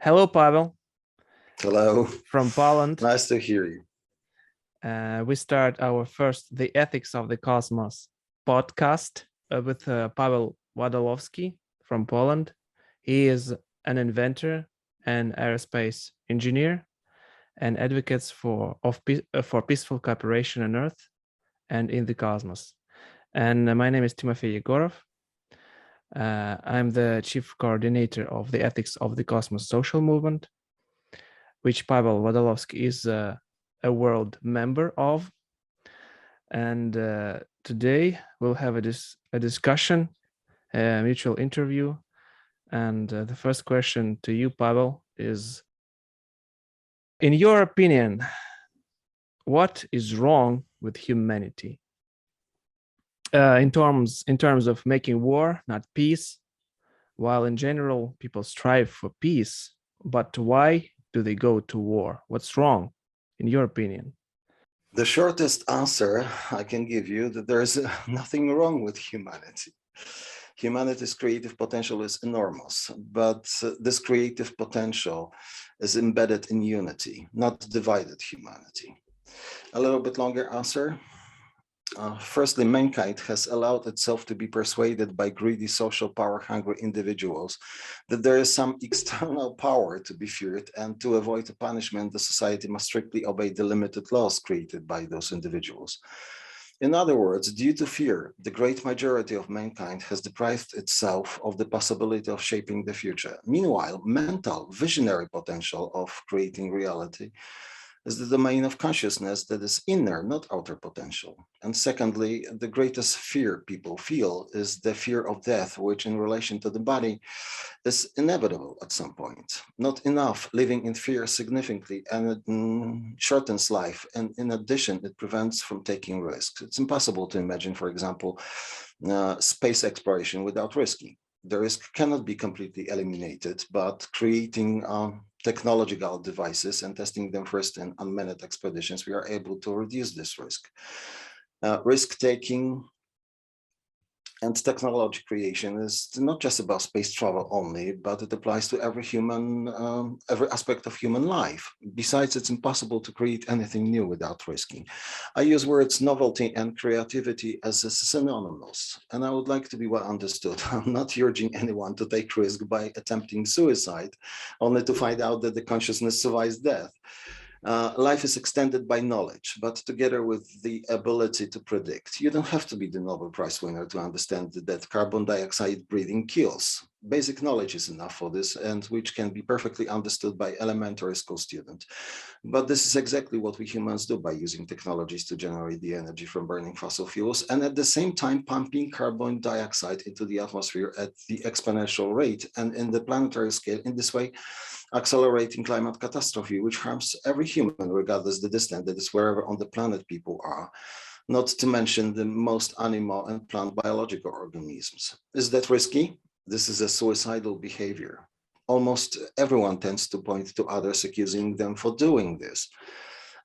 Hello, Pawel Hello. from Poland. Nice to hear you. We start our first The Ethics of the Cosmos podcast with Pawel Wadolowski from Poland. He is an inventor and aerospace engineer and advocates for peaceful cooperation on Earth and in the cosmos. And my name is Timofey Yegorov. I'm the chief coordinator of the Ethics of the Cosmos social movement, which Pawel Wadolowski is a world member of. And today we'll have a discussion, a mutual interview. And the first question to you, Pawel, is, in your opinion, what is wrong with humanity? In terms of making war, not peace, while in general people strive for peace, but why do they go to war? What's wrong, in your opinion? The shortest answer I can give you that there is nothing wrong with humanity. Humanity's creative potential is enormous, but this creative potential is embedded in unity, not divided humanity. A little bit longer answer. Firstly, mankind has allowed itself to be persuaded by greedy, social power-hungry individuals that there is some external power to be feared, and to avoid punishment, the society must strictly obey the limited laws created by those individuals. In other words, due to fear, the great majority of mankind has deprived itself of the possibility of shaping the future. Meanwhile, mental, visionary potential of creating reality is the domain of consciousness that is inner, not outer potential. And secondly, the greatest fear people feel is the fear of death, which in relation to the body is inevitable at some point. Not enough living in fear significantly, and it shortens life. And in addition, it prevents from taking risks. It's impossible to imagine, for example, space exploration without risking. The risk cannot be completely eliminated, but creating technological devices and testing them first in unmanned expeditions, we are able to reduce this risk. Risk-taking and technology creation is not just about space travel only, but it applies to every aspect of human life. Besides, it's impossible to create anything new without risking. I use words novelty and creativity as synonymous, and I would like to be well understood. I'm not urging anyone to take risk by attempting suicide, only to find out that the consciousness survives death. Life is extended by knowledge, but together with the ability to predict. You don't have to be the Nobel Prize winner to understand that carbon dioxide breathing kills. Basic knowledge is enough for this, and which can be perfectly understood by elementary school student. But this is exactly what we humans do by using technologies to generate the energy from burning fossil fuels, and at the same time pumping carbon dioxide into the atmosphere at the exponential rate and in the planetary scale. In this way, accelerating climate catastrophe, which harms every human, regardless the distance, that is wherever on the planet people are, not to mention the most animal and plant biological organisms. Is that risky? This is a suicidal behavior. Almost everyone tends to point to others, accusing them for doing this.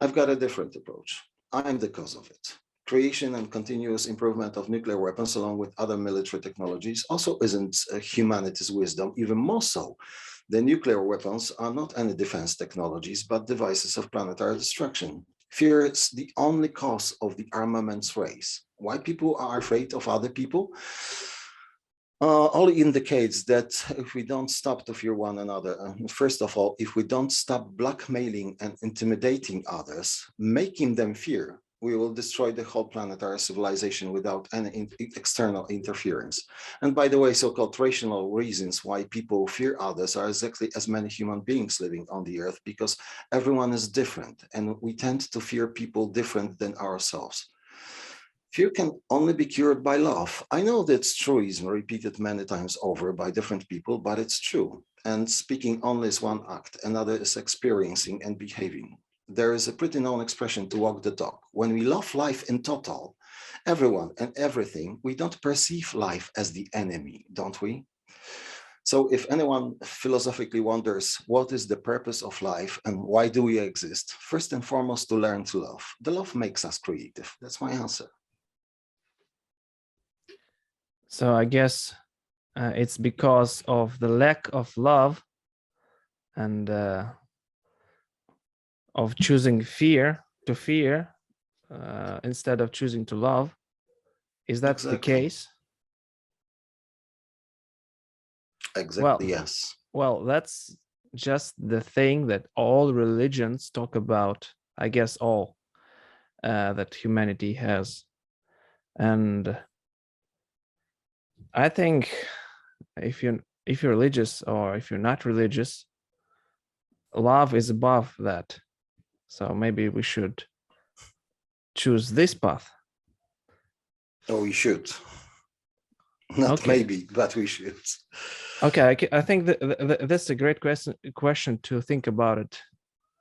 I've got a different approach. I'm the cause of it. Creation and continuous improvement of nuclear weapons, along with other military technologies, also isn't humanity's wisdom, even more so. The nuclear weapons are not any defense technologies, but devices of planetary destruction. Fear is the only cause of the armaments race. Why people are afraid of other people? All indicates that if we don't stop to fear one another, first of all, if we don't stop blackmailing and intimidating others, making them fear, we will destroy the whole planetary civilization without any external interference. And by the way, so-called rational reasons why people fear others are exactly as many human beings living on the earth, because everyone is different and we tend to fear people different than ourselves. Fear can only be cured by love. I know that's truism repeated many times over by different people, but it's true. And speaking only is one act, another is experiencing and behaving. There is a pretty known expression to walk the talk. When we love life in total, everyone and everything, we don't perceive life as the enemy, don't we? So if anyone philosophically wonders what is the purpose of life and why do we exist, first and foremost, to learn to love. The love makes us creative. That's my answer. So I guess it's because of the lack of love and of choosing fear to fear instead of choosing to love. Is that the Exactly. case? Exactly, Well, yes. well, that's just the thing that all religions talk about. I guess all that humanity has, and I think if you're religious or if you're not religious, love is above that. So maybe we should choose this path. Oh, we should. Not Okay. maybe, but we should. Okay. I think that's a great question to think about it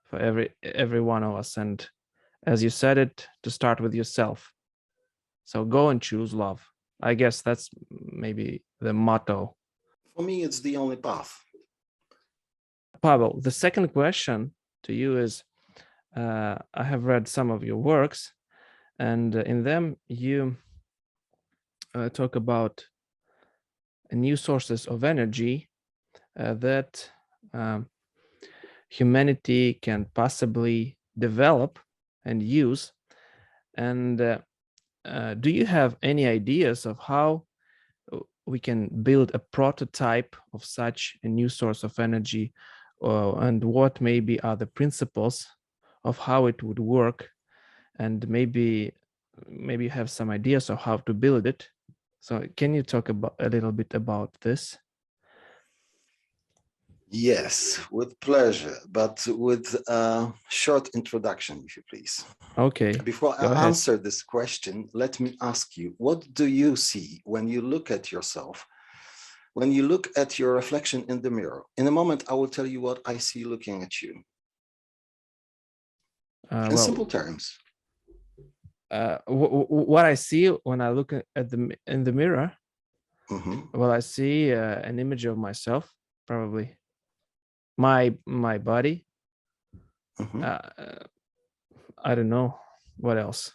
for every one of us. And as you said it, to start with yourself. So go and choose love. I guess that's maybe the motto. For me, it's the only path. Pavel, the second question to you is, I have read some of your works, and in them you talk about new sources of energy that humanity can possibly develop and use. And do you have any ideas of how we can build a prototype of such a new source of energy, and what maybe are the principles of how it would work, and maybe you have some ideas of how to build it? So can you talk about a little bit about this? Yes, with pleasure, but with a short introduction, if you please. Okay, Before go I ahead. answer this question, let me ask you, what do you see when you look at yourself? When you look at your reflection in the mirror? In a moment, I will tell you what I see looking at you. In simple Well, terms. what I see when I look at in the mirror, Mhm, well, I see an image of myself, probably my body. mhm. Uh, I don't know what else.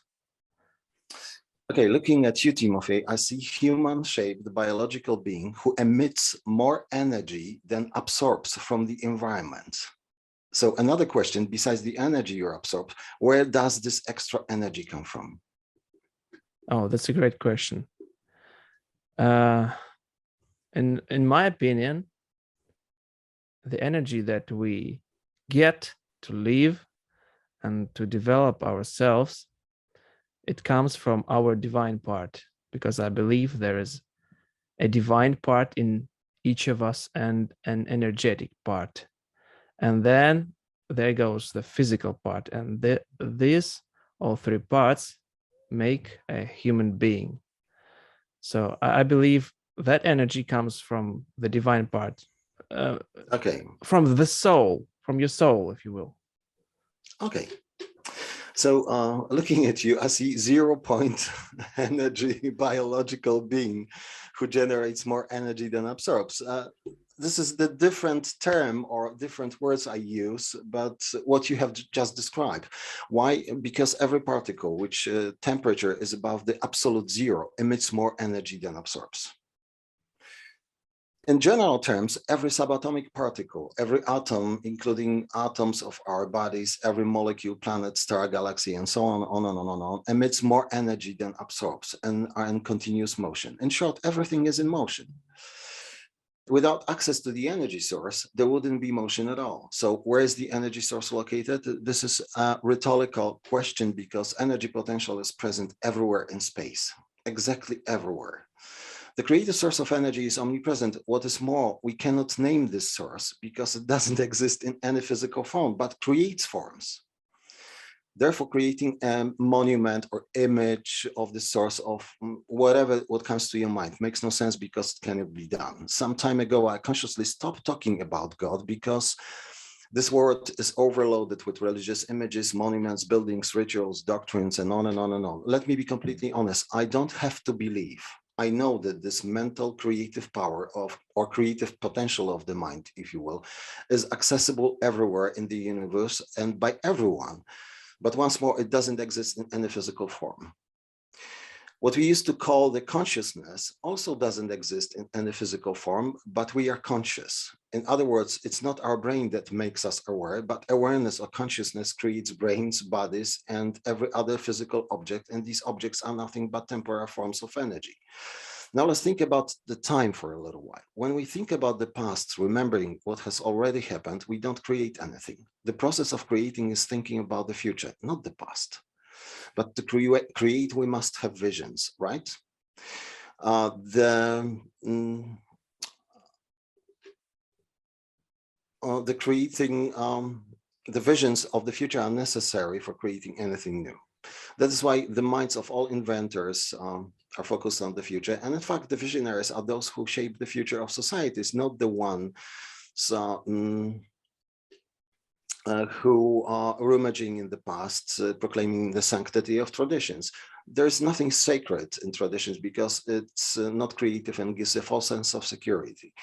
Okay, looking at you, Timofey, I see human-shaped biological being who emits more energy than absorbs from the environment. So another question, besides the energy you absorb, where does this extra energy come from? Oh, that's a great question. Uh, in my opinion, the energy that we get to live and to develop ourselves, it comes from our divine part, because I believe there is a divine part in each of us and an energetic part. And then there goes the physical part. And these all three parts make a human being. So I believe that energy comes from the divine part, uh, Okay, from the soul, from your soul, if you will. okay. So looking at you, I see 0 point energy biological being who generates more energy than absorbs. This is the different term or different words I use, but what you have just described. Why? Because every particle which temperature is above the absolute zero emits more energy than absorbs. In general terms, every subatomic particle, every atom, including atoms of our bodies, every molecule, planet, star, galaxy, and so on and on, emits more energy than absorbs and are in continuous motion. In short, everything is in motion. Without access to the energy source, there wouldn't be motion at all. So where is the energy source located? This is a rhetorical question because energy potential is present everywhere in space, exactly everywhere. The creative source of energy is omnipresent. What is more, we cannot name this source because it doesn't exist in any physical form, but creates forms. Therefore, creating a monument or image of the source of what comes to your mind makes no sense because it cannot be done. Some time ago, I consciously stopped talking about God because this world is overloaded with religious images, monuments, buildings, rituals, doctrines, and on and on and on. Let me be completely honest. I don't have to believe. I know that this mental creative power of, or creative potential of the mind, if you will, is accessible everywhere in the universe and by everyone. But once more, it doesn't exist in any physical form. What we used to call the consciousness also doesn't exist in any physical form, but we are conscious. In other words, it's not our brain that makes us aware, but awareness or consciousness creates brains, bodies, and every other physical object. And these objects are nothing but temporary forms of energy. Now let's think about the time for a little while. When we think about the past, remembering what has already happened, we don't create anything. The process of creating is thinking about the future, not the past. But to create, we must have visions, right? The creating, the visions of the future are necessary for creating anything new. That is why the minds of all inventors are focused on the future. And in fact, the visionaries are those who shape the future of societies, not the one who are rummaging in the past, proclaiming the sanctity of traditions. There's nothing sacred in traditions because it's not creative and gives a false sense of security.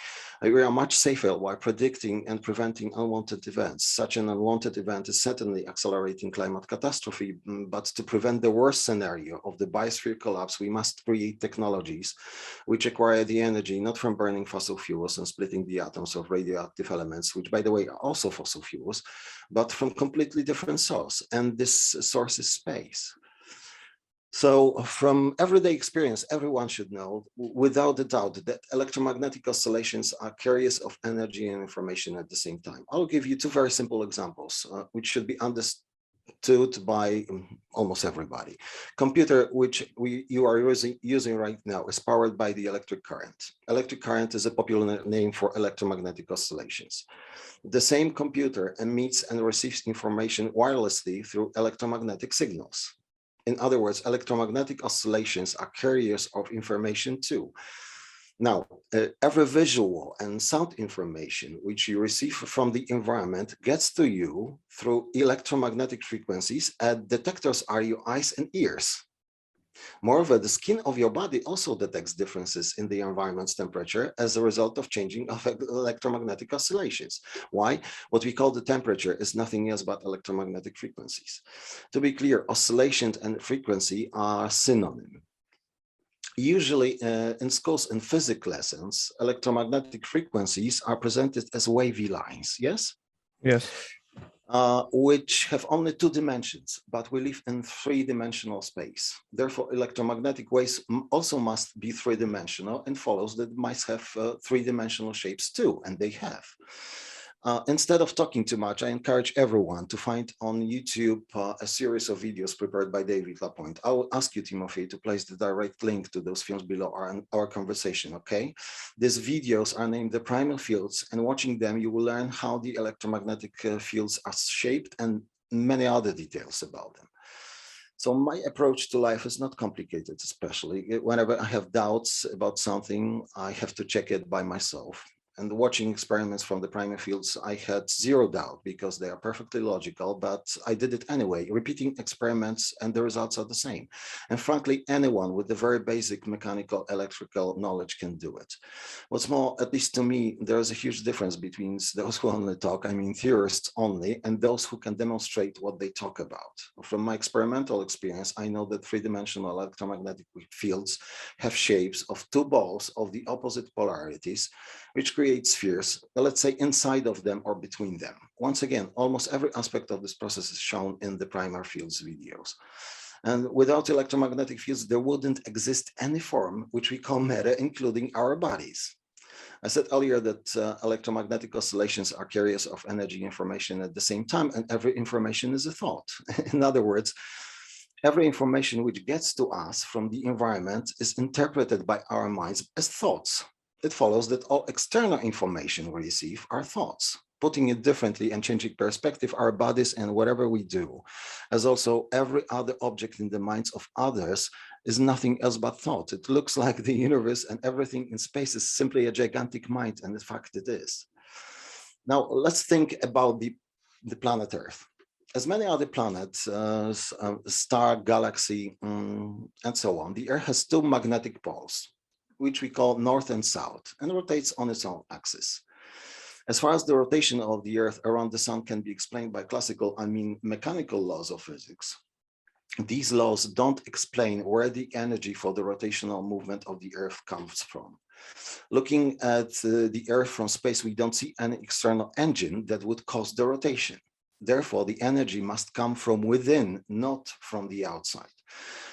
We are much safer while predicting and preventing unwanted events. Such an unwanted event is certainly accelerating climate catastrophe, but to prevent the worst scenario of the biosphere collapse, we must create technologies which acquire the energy not from burning fossil fuels and splitting the atoms of radioactive elements, which by the way are also fossil fuels, but from completely different source. And this source is space. So from everyday experience, everyone should know without a doubt that electromagnetic oscillations are carriers of energy and information at the same time. I'll give you two very simple examples, which should be understood by almost everybody. Computer, which you are using right now, is powered by the electric current. Electric current is a popular name for electromagnetic oscillations. The same computer emits and receives information wirelessly through electromagnetic signals. In other words, electromagnetic oscillations are carriers of information too. Now, every visual and sound information which you receive from the environment gets to you through electromagnetic frequencies, and detectors are your eyes and ears. Moreover, the skin of your body also detects differences in the environment's temperature as a result of changing of electromagnetic oscillations. Why? What we call the temperature is nothing else but electromagnetic frequencies. To be clear, oscillation and frequency are synonyms. Usually in schools and physics lessons, electromagnetic frequencies are presented as wavy lines, yes? Yes. Which have only two dimensions, but we live in three-dimensional space. Therefore, electromagnetic waves also must be three-dimensional, and follows that might have three-dimensional shapes too, and they have. Instead of talking too much, I encourage everyone to find on YouTube a series of videos prepared by David Lapointe. I will ask you, Timothy, to place the direct link to those films below our conversation, okay? These videos are named The Primal Fields, and watching them, you will learn how the electromagnetic fields are shaped and many other details about them. So my approach to life is not complicated, especially whenever I have doubts about something, I have to check it by myself. And watching experiments from the primal fields, I had zero doubt because they are perfectly logical, but I did it anyway, repeating experiments, and the results are the same. And frankly, anyone with the very basic mechanical, electrical knowledge can do it. What's more, at least to me, there is a huge difference between those who only talk, I mean theorists only, and those who can demonstrate what they talk about. From my experimental experience, I know that three-dimensional electromagnetic fields have shapes of two balls of the opposite polarities, which create spheres, let's say inside of them or between them. Once again, almost every aspect of this process is shown in the primal fields videos. And without electromagnetic fields, there wouldn't exist any form which we call matter, including our bodies. I said earlier that electromagnetic oscillations are carriers of energy information at the same time, and every information is a thought. In other words, every information which gets to us from the environment is interpreted by our minds as thoughts. It follows that all external information we receive are thoughts. Putting it differently and changing perspective, our bodies and whatever we do, as also every other object in the minds of others, is nothing else but thought. It looks like the universe and everything in space is simply a gigantic mind, and in fact it is. Now let's think about the planet Earth. As many other planets, star, galaxy, and so on, the Earth has two magnetic poles, which we call north and south, and rotates on its own axis. As far as the rotation of the Earth around the sun can be explained by classical, I mean mechanical laws of physics, these laws don't explain where the energy for the rotational movement of the Earth comes from. Looking at the Earth from space, we don't see any external engine that would cause the rotation. Therefore, the energy must come from within, not from the outside.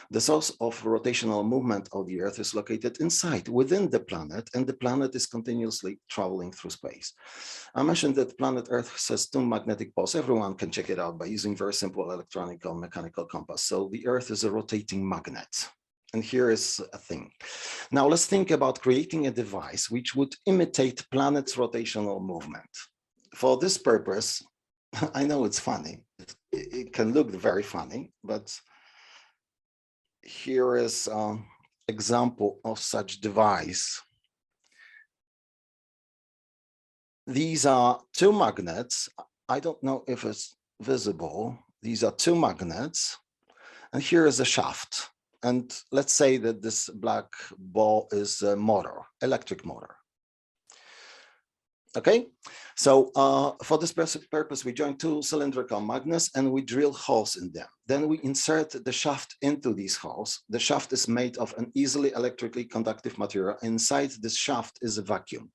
The source of rotational movement of the Earth is located inside, within the planet, and the planet is continuously traveling through space. I mentioned that planet Earth has two magnetic poles. Everyone can check it out by using very simple electronic or mechanical compass. So the Earth is a rotating magnet. And here is a thing. Now let's think about creating a device which would imitate planet's rotational movement. For this purpose, I know it's funny. It can look very funny, but here is an example of such device. These are two magnets. I don't know if it's visible. These are two magnets, and here is a shaft. And let's say that this black ball is a motor, electric motor. Okay, so for this purpose, we join two cylindrical magnets and we drill holes in them. Then we insert the shaft into these holes. The shaft is made of an easily electrically conductive material. Inside this shaft is a vacuum.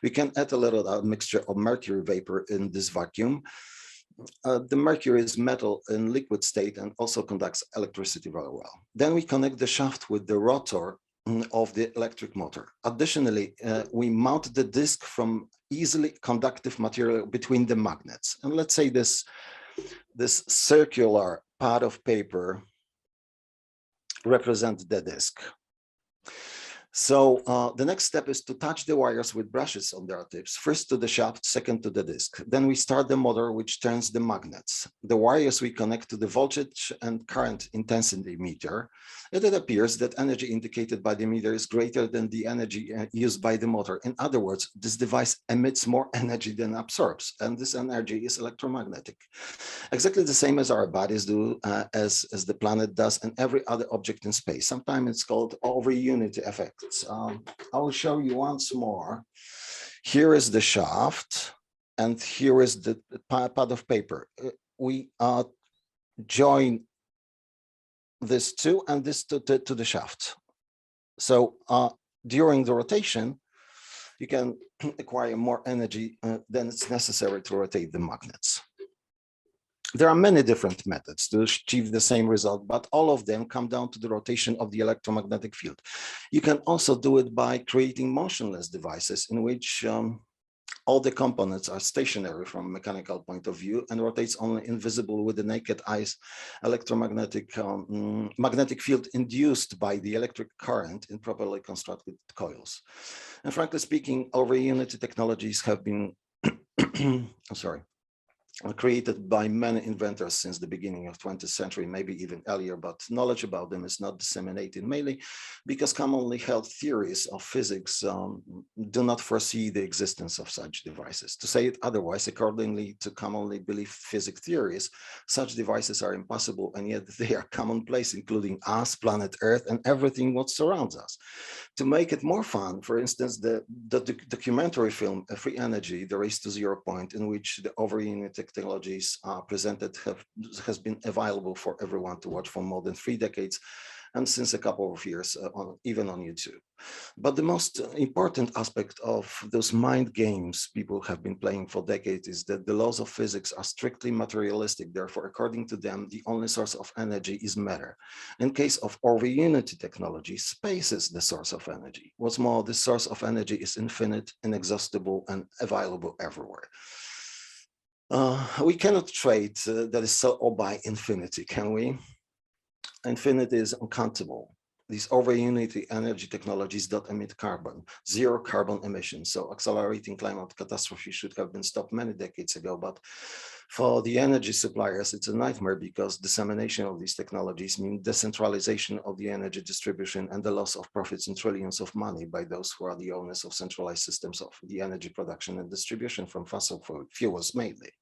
We can add a little mixture of mercury vapor in this vacuum. The mercury is metal in liquid state and also conducts electricity very well. Then we connect the shaft with the rotor of the electric motor. Additionally, we mount the disc from easily conductive material between the magnets. And let's say this circular pad of paper represents the disc. So the next step is to touch the wires with brushes on their tips, first to the shaft, second to the disc. Then we start the motor, which turns the magnets. The wires we connect to the voltage and current intensity meter. It appears that energy indicated by the meter is greater than the energy used by the motor. In other words, this device emits more energy than absorbs, and this energy is electromagnetic. Exactly the same as our bodies do, as the planet does, and every other object in space. Sometimes it's called over-unity effect. I will show you once more. Here is the shaft, and here is the pad of paper. We join this two and this to the shaft. So during the rotation, you can acquire more energy than it's necessary to rotate the magnets. There are many different methods to achieve the same result, but all of them come down to the rotation of the electromagnetic field. You can also do it by creating motionless devices in which all the components are stationary from a mechanical point of view and rotates only invisible with the naked eyes electromagnetic magnetic field induced by the electric current in properly constructed coils. And frankly speaking, over-unity technologies have been created by many inventors since the beginning of 20th century, maybe even earlier, but knowledge about them is not disseminated mainly because commonly held theories of physics do not foresee the existence of such devices. To say it otherwise, accordingly to commonly believed physics theories, such devices are impossible, and yet they are commonplace, including us, planet Earth, and everything what surrounds us. To make it more fun, for instance, the documentary film Free Energy, The Race to Zero Point, in which the over-unity technologies are presented has been available for everyone to watch for more than 3 decades, and since a couple of years, even on YouTube. But the most important aspect of those mind games people have been playing for decades is that the laws of physics are strictly materialistic. Therefore, according to them, the only source of energy is matter. In case of over-unity technology, space is the source of energy. What's more, the source of energy is infinite, inexhaustible, and available everywhere. We cannot trade that is sell or buy infinity, can we? Infinity is uncountable. These over-unity energy technologies don't emit carbon, zero carbon emissions. So accelerating climate catastrophe should have been stopped many decades ago. But for the energy suppliers, it's a nightmare because dissemination of these technologies means decentralization of the energy distribution and the loss of profits in trillions of money by those who are the owners of centralized systems of the energy production and distribution from fossil fuels mainly.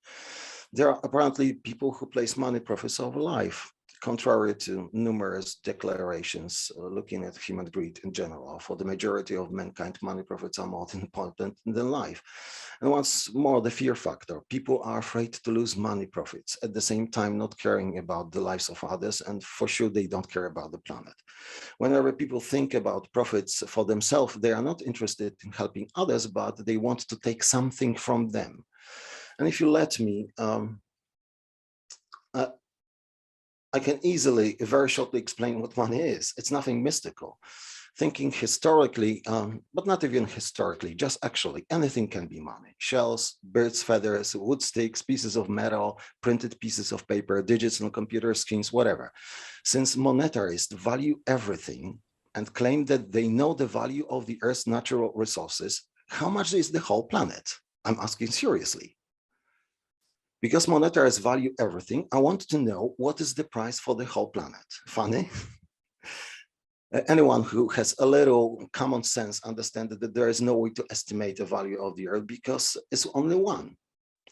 There are apparently people who place money profits over life. Contrary to numerous declarations looking at human greed in general, for the majority of mankind, money profits are more important than life. And once more, the fear factor. People are afraid to lose money profits, at the same time not caring about the lives of others, and for sure they don't care about the planet. Whenever people think about profits for themselves, they are not interested in helping others, but they want to take something from them. And if you let me, I can easily, very shortly explain what money is. It's nothing mystical. Thinking historically, but not even historically, just actually, anything can be money. Shells, birds' feathers, wood sticks, pieces of metal, printed pieces of paper, digits on computer screens, whatever. Since monetarists value everything and claim that they know the value of the Earth's natural resources, how much is the whole planet? I'm asking seriously. Because monetarists value everything, I want to know what is the price for the whole planet. Funny? Anyone who has a little common sense understands that there is no way to estimate the value of the Earth because it's only one.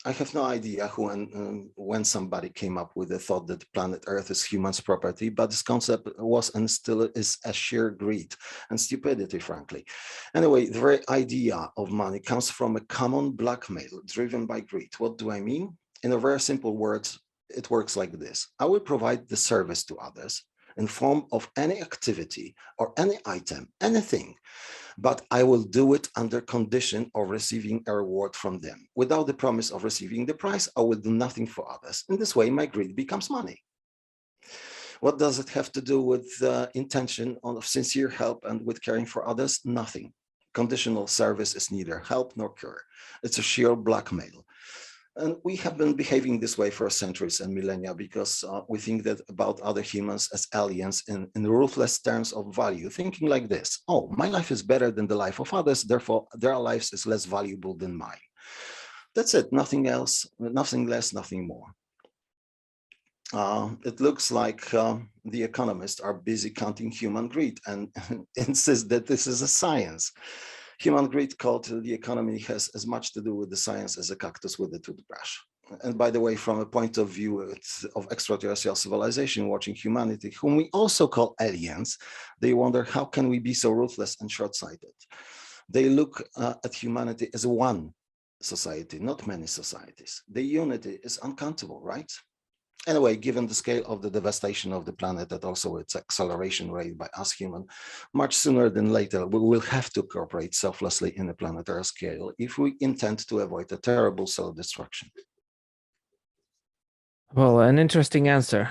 I have no idea who and when somebody came up with the thought that planet Earth is human's property, but this concept was and still is a sheer greed and stupidity, frankly. Anyway, the very idea of money comes from a common blackmail driven by greed. What do I mean? In a very simple words, it works like this. I will provide the service to others in form of any activity or any item, anything, but I will do it under condition of receiving a reward from them. Without the promise of receiving the prize, I will do nothing for others. In this way, my greed becomes money. What does it have to do with the intention of sincere help and with caring for others? Nothing. Conditional service is neither help nor cure. It's a sheer blackmail. And we have been behaving this way for centuries and millennia because we think that about other humans as aliens in ruthless terms of value, thinking like this: oh, my life is better than the life of others, therefore their lives is less valuable than mine. That's it, nothing else, nothing less, nothing more. It looks like the economists are busy counting human greed and insist that this is a science. Human greed, called the economy, has as much to do with the science as a cactus with a toothbrush. And by the way, from a point of view of extraterrestrial civilization watching humanity, whom we also call aliens, they wonder, how can we be so ruthless and short-sighted? They look at humanity as one society, not many societies. The unity is uncountable, right? Anyway, given the scale of the devastation of the planet and also its acceleration rate by us human, much sooner than later, we will have to cooperate selflessly in a planetary scale if we intend to avoid a terrible self-destruction. Well, an interesting answer.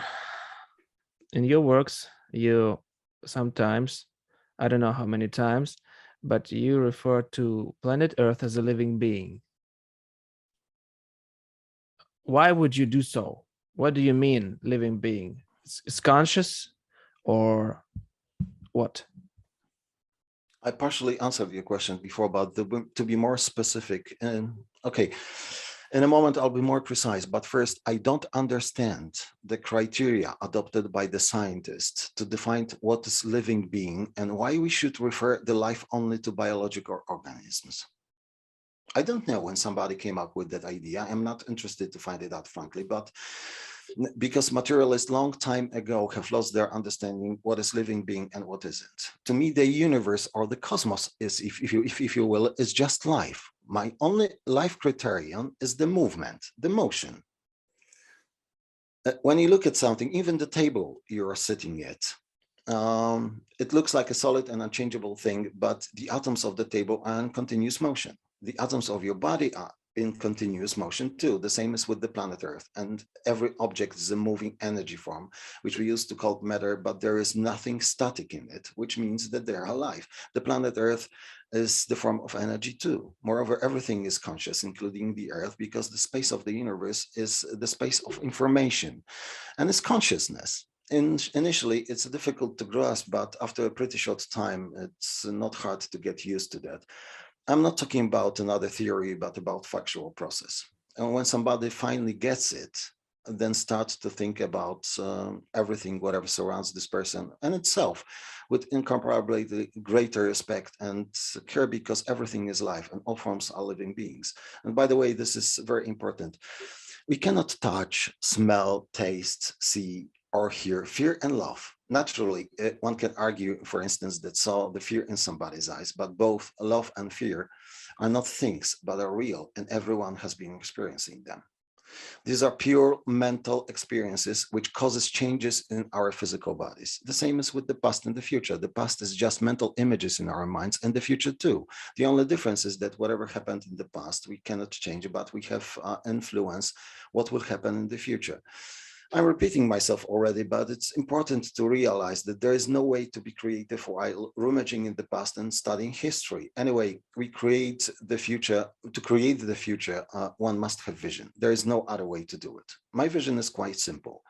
In your works, you sometimes, I don't know how many times, but you refer to planet Earth as a living being. Why would you do so? What do you mean, living being? It's conscious or what? I partially answered your question before, but to be more specific, okay, in a moment I'll be more precise, but first, I don't understand the criteria adopted by the scientists to define what is living being and why we should refer the life only to biological organisms. I don't know when somebody came up with that idea. I'm not interested to find it out, frankly, but because materialists long time ago have lost their understanding what is living being and what isn't. To me, the universe or the cosmos is, if you will, is just life. My only life criterion is the movement, the motion. When you look at something, even the table you are sitting at, it looks like a solid and unchangeable thing, but the atoms of the table are in continuous motion. The atoms of your body are in continuous motion too. The same is with the planet Earth, and every object is a moving energy form, which we used to call matter, but there is nothing static in it, which means that they are alive. The planet Earth is the form of energy too. Moreover, everything is conscious, including the Earth, because the space of the universe is the space of information and its consciousness. Initially, it's difficult to grasp, but after a pretty short time, it's not hard to get used to that. I'm not talking about another theory, but about factual process. And when somebody finally gets it, then starts to think about everything, whatever surrounds this person and itself, with incomparably greater respect and care, because everything is life and all forms are living beings. And by the way, this is very important. We cannot touch, smell, taste, see, or here, fear and love. Naturally, one can argue, for instance, that saw the fear in somebody's eyes, but both love and fear are not things, but are real, and everyone has been experiencing them. These are pure mental experiences which causes changes in our physical bodies. The same is with the past and the future. The past is just mental images in our minds, and the future too. The only difference is that whatever happened in the past, we cannot change, but we have influence what will happen in the future. I'm repeating myself already, but it's important to realize that there is no way to be creative while rummaging in the past and studying history. Anyway, we create the future. To create the future, one must have vision. There is no other way to do it. My vision is quite simple.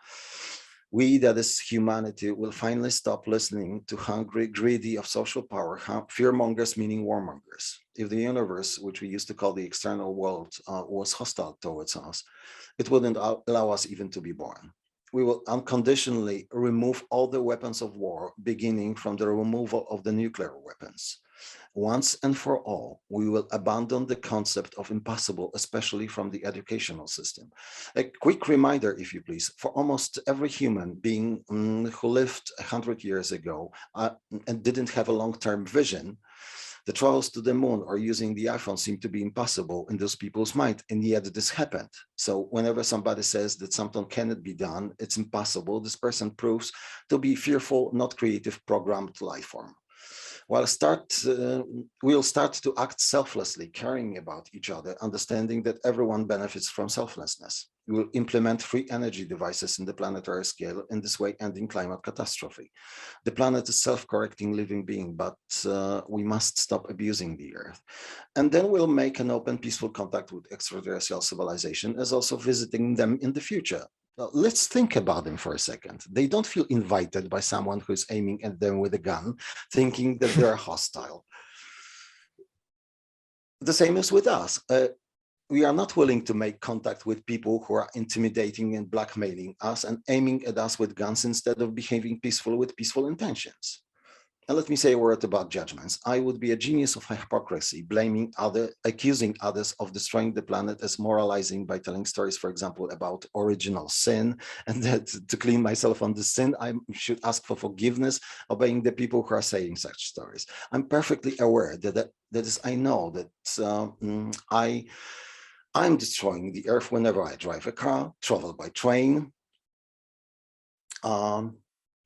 We, that is humanity, will finally stop listening to hungry, greedy of social power, fearmongers meaning warmongers. If the universe, which we used to call the external world, was hostile towards us, it wouldn't allow us even to be born. We will unconditionally remove all the weapons of war, beginning from the removal of the nuclear weapons. Once and for all, we will abandon the concept of impossible, especially from the educational system. A quick reminder, if you please, for almost every human being who lived 100 years ago and didn't have a long-term vision, the travels to the moon or using the iPhone seem to be impossible in those people's mind, and yet this happened. So whenever somebody says that something cannot be done, it's impossible, this person proves to be fearful, not creative, programmed life form. We'll start to act selflessly, caring about each other, understanding that everyone benefits from selflessness. We will implement free energy devices in the planetary scale, in this way ending climate catastrophe. The planet is self-correcting living being, but we must stop abusing the Earth. And then we'll make an open, peaceful contact with extraterrestrial civilization, as also visiting them in the future. Let's think about them for a second. They don't feel invited by someone who's aiming at them with a gun, thinking that they're hostile. The same is with us. We are not willing to make contact with people who are intimidating and blackmailing us and aiming at us with guns instead of behaving peacefully with peaceful intentions. And let me say a word about judgments. I would be a genius of hypocrisy, accusing others of destroying the planet as moralizing by telling stories, for example, about original sin, and that to clean myself on the sin, I should ask for forgiveness, obeying the people who are saying such stories. I'm perfectly aware I know that I'm destroying the earth whenever I drive a car, travel by train,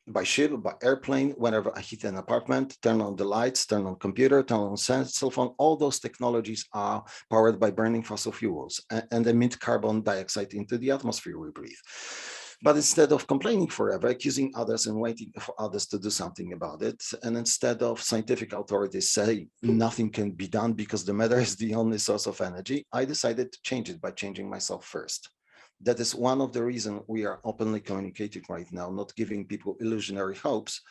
by ship, by airplane, whenever I hit an apartment, turn on the lights, turn on computer, turn on cell phone. All those technologies are powered by burning fossil fuels and emit carbon dioxide into the atmosphere we breathe. But instead of complaining forever, accusing others and waiting for others to do something about it, and instead of scientific authorities say nothing can be done because the matter is the only source of energy, I decided to change it by changing myself first. That is one of the reasons we are openly communicating right now, not giving people illusionary hopes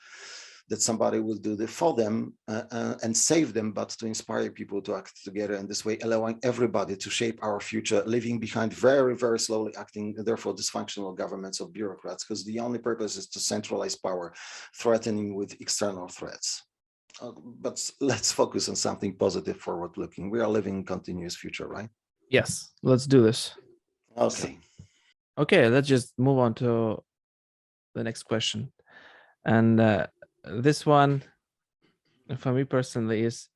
that somebody will do it for them and save them, but to inspire people to act together in this way, allowing everybody to shape our future, leaving behind very, very slowly acting, therefore dysfunctional governments of bureaucrats, because the only purpose is to centralize power, threatening with external threats. But let's focus on something positive, forward-looking. We are living in continuous future, right? Yes, let's do this. Okay. Okay, let's just move on to the next question. And this one, for me personally, is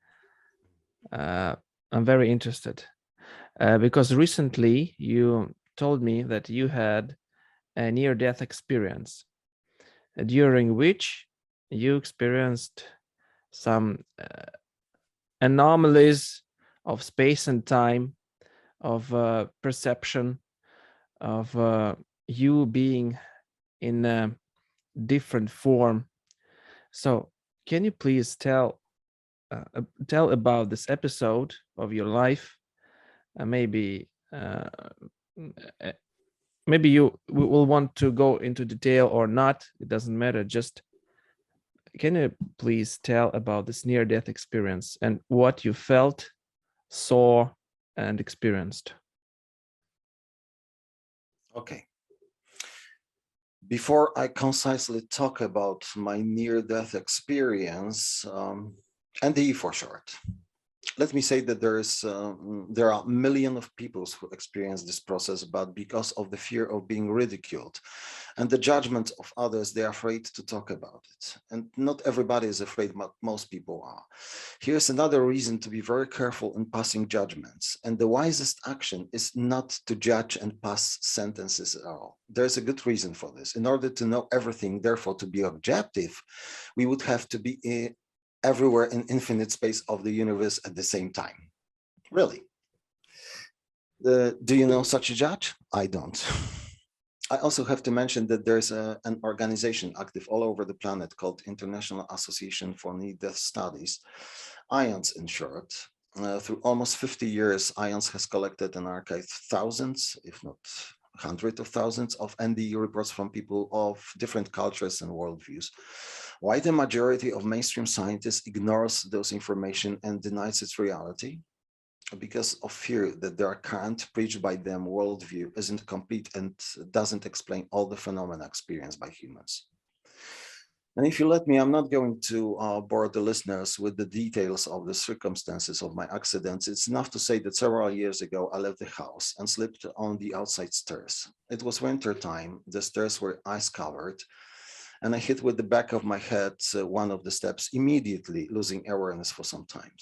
I'm very interested because recently you told me that you had a near-death experience during which you experienced some anomalies of space and time, of perception, of you being in a different form. So can you please tell about this episode of your life? Maybe you will want to go into detail or not. It doesn't matter. Just can you please tell about this near-death experience and what you felt, saw, and experienced? Okay. Before I concisely talk about my near-death experience, NDE for short, Let me say that there are millions of people who experience this process, but because of the fear of being ridiculed and the judgment of others, they're afraid to talk about it. And not everybody is afraid, but most people are. Here's another reason to be very careful in passing judgments. And the wisest action is not to judge and pass sentences at all. There's a good reason for this. In order to know everything, therefore to be objective, we would have to be everywhere in infinite space of the universe at the same time. Really. Do you know such a judge? I don't. I also have to mention that there's an organization active all over the planet called International Association for Near-Death Studies, IONS in short. Through almost 50 years, IONS has collected and archived thousands, if not hundreds of thousands of NDE reports from people of different cultures and worldviews. Why the majority of mainstream scientists ignores those information and denies its reality? Because of fear that their current preached by them worldview isn't complete and doesn't explain all the phenomena experienced by humans. And if you let me, I'm not going to bore the listeners with the details of the circumstances of my accidents. It's enough to say that several years ago, I left the house and slipped on the outside stairs. It was winter time. The stairs were ice covered, and I hit with the back of my head one of the steps, immediately losing awareness for some time.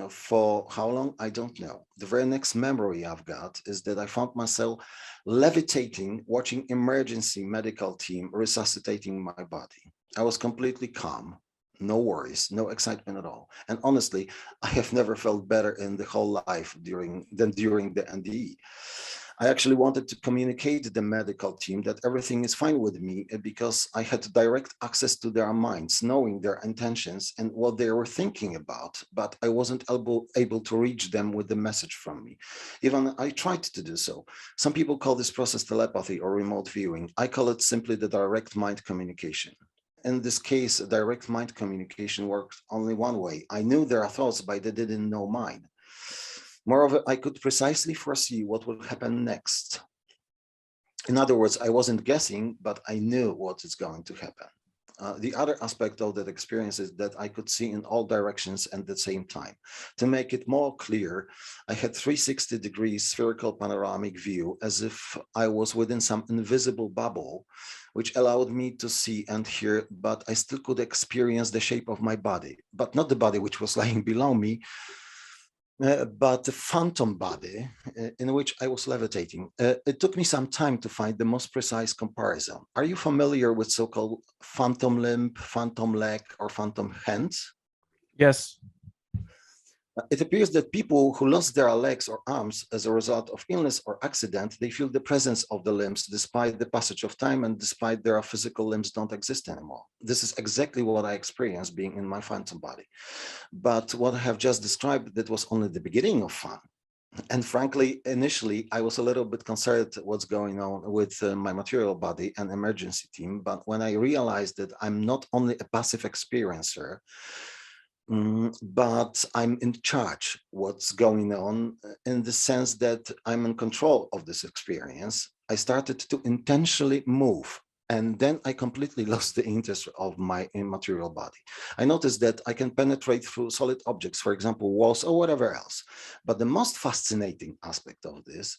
For how long, I don't know. The very next memory I've got is that I found myself levitating, watching emergency medical team resuscitating my body. I was completely calm, no worries, no excitement at all. And honestly, I have never felt better in the whole life than during the NDE. I actually wanted to communicate to the medical team that everything is fine with me because I had direct access to their minds, knowing their intentions and what they were thinking about, but I wasn't able to reach them with the message from me. Even I tried to do so. Some people call this process telepathy or remote viewing. I call it simply the direct mind communication. In this case, direct mind communication worked only one way. I knew their thoughts, but they didn't know mine. Moreover, I could precisely foresee what would happen next. In other words, I wasn't guessing, but I knew what is going to happen. The other aspect of that experience is that I could see in all directions at the same time. To make it more clear, I had 360-degree spherical panoramic view as if I was within some invisible bubble, which allowed me to see and hear, but I still could experience the shape of my body, but not the body which was lying below me, but the phantom body in which I was levitating. It took me some time to find the most precise comparison. Are you familiar with so-called phantom limb, phantom leg, or phantom hands? Yes. It appears that people who lost their legs or arms as a result of illness or accident, they feel the presence of the limbs despite the passage of time and despite their physical limbs don't exist anymore. This is exactly what I experienced being in my phantom body. But what I have just described, that was only the beginning of fun. And frankly, initially, I was a little bit concerned what's going on with my material body and emergency team. But when I realized that I'm not only a passive experiencer, but I'm in charge what's going on in the sense that I'm in control of this experience, I started to intentionally move. And then I completely lost the interest of my immaterial body. I noticed that I can penetrate through solid objects, for example, walls or whatever else. But the most fascinating aspect of this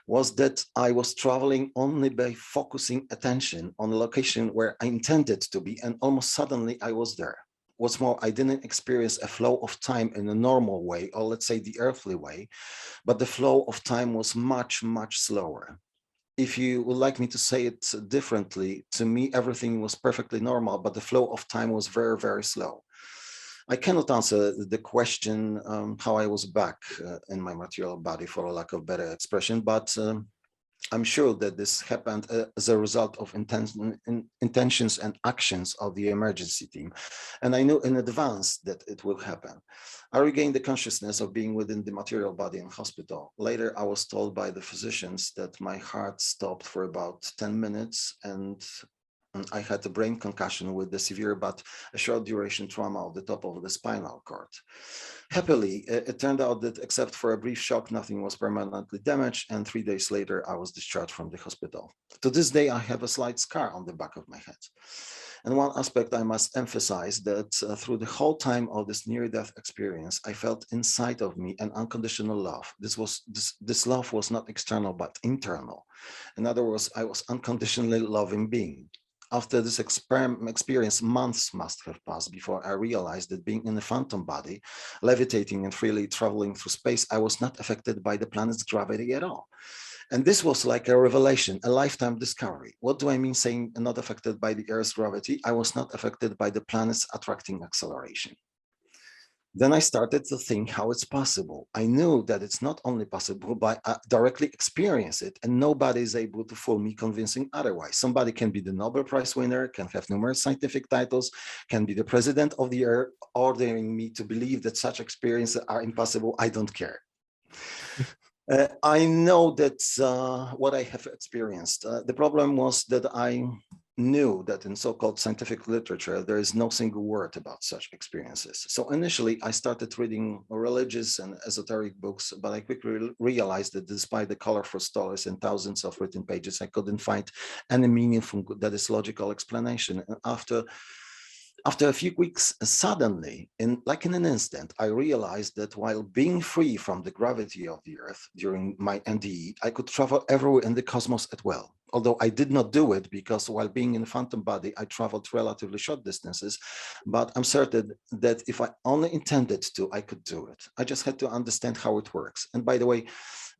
was that I was traveling only by focusing attention on a location where I intended to be, and almost suddenly I was there. What's more, I didn't experience a flow of time in a normal way, or let's say the earthly way, but the flow of time was much, much slower. If you would like me to say it differently, to me, everything was perfectly normal, but the flow of time was very, very slow. I cannot answer the question how I was back in my material body, for a lack of better expression, but I'm sure that this happened as a result of intentions and actions of the emergency team. And I knew in advance that it will happen. I regained the consciousness of being within the material body in hospital. Later, I was told by the physicians that my heart stopped for about 10 minutes and I had a brain concussion with the severe but a short duration trauma of the top of the spinal cord. Happily, it turned out that except for a brief shock, nothing was permanently damaged, and 3 days later, I was discharged from the hospital. To this day, I have a slight scar on the back of my head. And one aspect I must emphasize that through the whole time of this near-death experience, I felt inside of me an unconditional love. This love was not external but internal. In other words, I was unconditionally loving being. After this experience, months must have passed before I realized that being in a phantom body, levitating and freely traveling through space, I was not affected by the planet's gravity at all. And this was like a revelation, a lifetime discovery. What do I mean saying not affected by the Earth's gravity? I was not affected by the planet's attracting acceleration. Then I started to think how it's possible. I knew that it's not only possible by directly experience it, and nobody is able to fool me convincing otherwise. Somebody can be the Nobel Prize winner, can have numerous scientific titles, can be the president of the earth, ordering me to believe that such experiences are impossible. I don't care. I know that what I have experienced. The problem was that I knew that in so-called scientific literature, there is no single word about such experiences. So initially, I started reading religious and esoteric books, but I quickly realized that despite the colorful stories and thousands of written pages, I couldn't find any meaningful, that is logical explanation. And after a few weeks, suddenly, in an instant, I realized that while being free from the gravity of the Earth during my NDE, I could travel everywhere in the cosmos at will. Although I did not do it because while being in a phantom body, I traveled relatively short distances, but I'm certain that if I only intended to, I could do it. I just had to understand how it works. And by the way,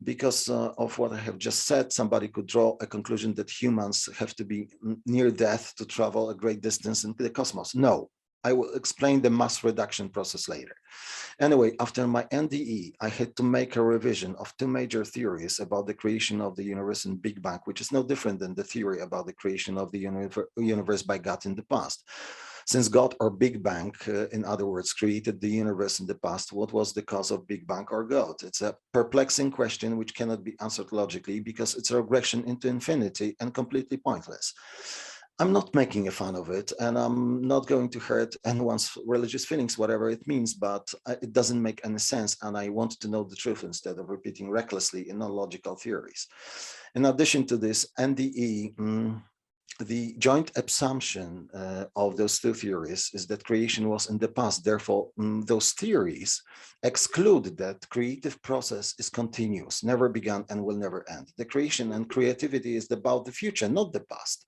because of what I have just said, somebody could draw a conclusion that humans have to be near death to travel a great distance into the cosmos. No, I will explain the mass reduction process later. Anyway, after my NDE, I had to make a revision of two major theories about the creation of the universe and Big Bang, which is no different than the theory about the creation of the universe by God in the past. Since God or Big Bang, in other words, created the universe in the past, what was the cause of Big Bang or God? It's a perplexing question which cannot be answered logically because it's a regression into infinity and completely pointless. I'm not making a fun of it, and I'm not going to hurt anyone's religious feelings, whatever it means, but it doesn't make any sense, and I want to know the truth instead of repeating recklessly in non-logical theories. In addition to this, NDE, the joint assumption of those two theories is that creation was in the past. Therefore, those theories exclude that creative process is continuous, never began and will never end. The creation and creativity is about the future, not the past.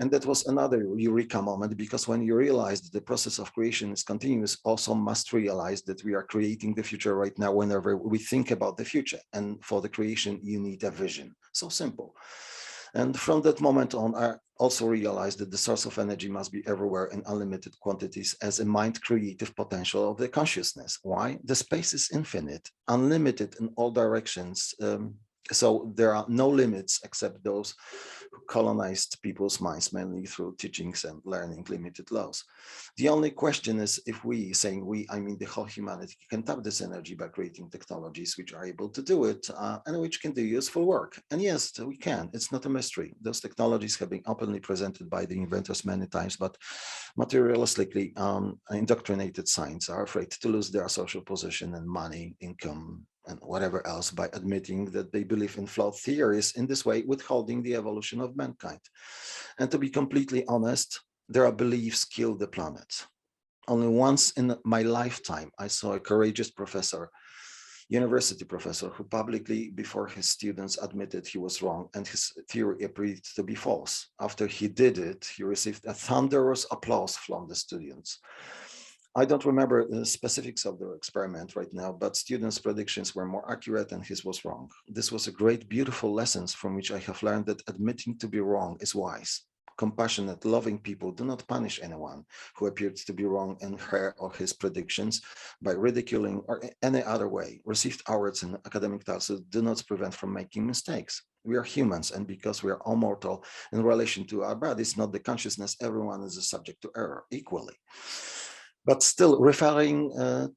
And that was another eureka moment, because when you realize that the process of creation is continuous, also must realize that we are creating the future right now whenever we think about the future. And for the creation, you need a vision. So simple. And from that moment on, I also realized that the source of energy must be everywhere in unlimited quantities as a mind creative potential of the consciousness. Why? The space is infinite, unlimited in all directions. So there are no limits except those who colonized people's minds mainly through teachings and learning limited laws. The only question is if we, saying we, I mean the whole humanity, can tap this energy by creating technologies which are able to do it and which can do useful work. And yes, we can. It's not a mystery. Those technologies have been openly presented by the inventors many times, but materialistically indoctrinated science are afraid to lose their social position and money, income, and whatever else by admitting that they believe in flawed theories, in this way withholding the evolution of mankind. And to be completely honest, their beliefs kill the planet. Only once in my lifetime, I saw a courageous professor, university professor, who publicly before his students admitted he was wrong and his theory appeared to be false. After he did it, he received a thunderous applause from the students. I don't remember the specifics of the experiment right now, but students' predictions were more accurate and his was wrong. This was a great, beautiful lesson from which I have learned that admitting to be wrong is wise. Compassionate, loving people do not punish anyone who appeared to be wrong in her or his predictions by ridiculing or any other way. Received awards and academic titles do not prevent from making mistakes. We are humans, and because we are all mortal in relation to our bodies, not the consciousness, everyone is a subject to error equally. But still, referring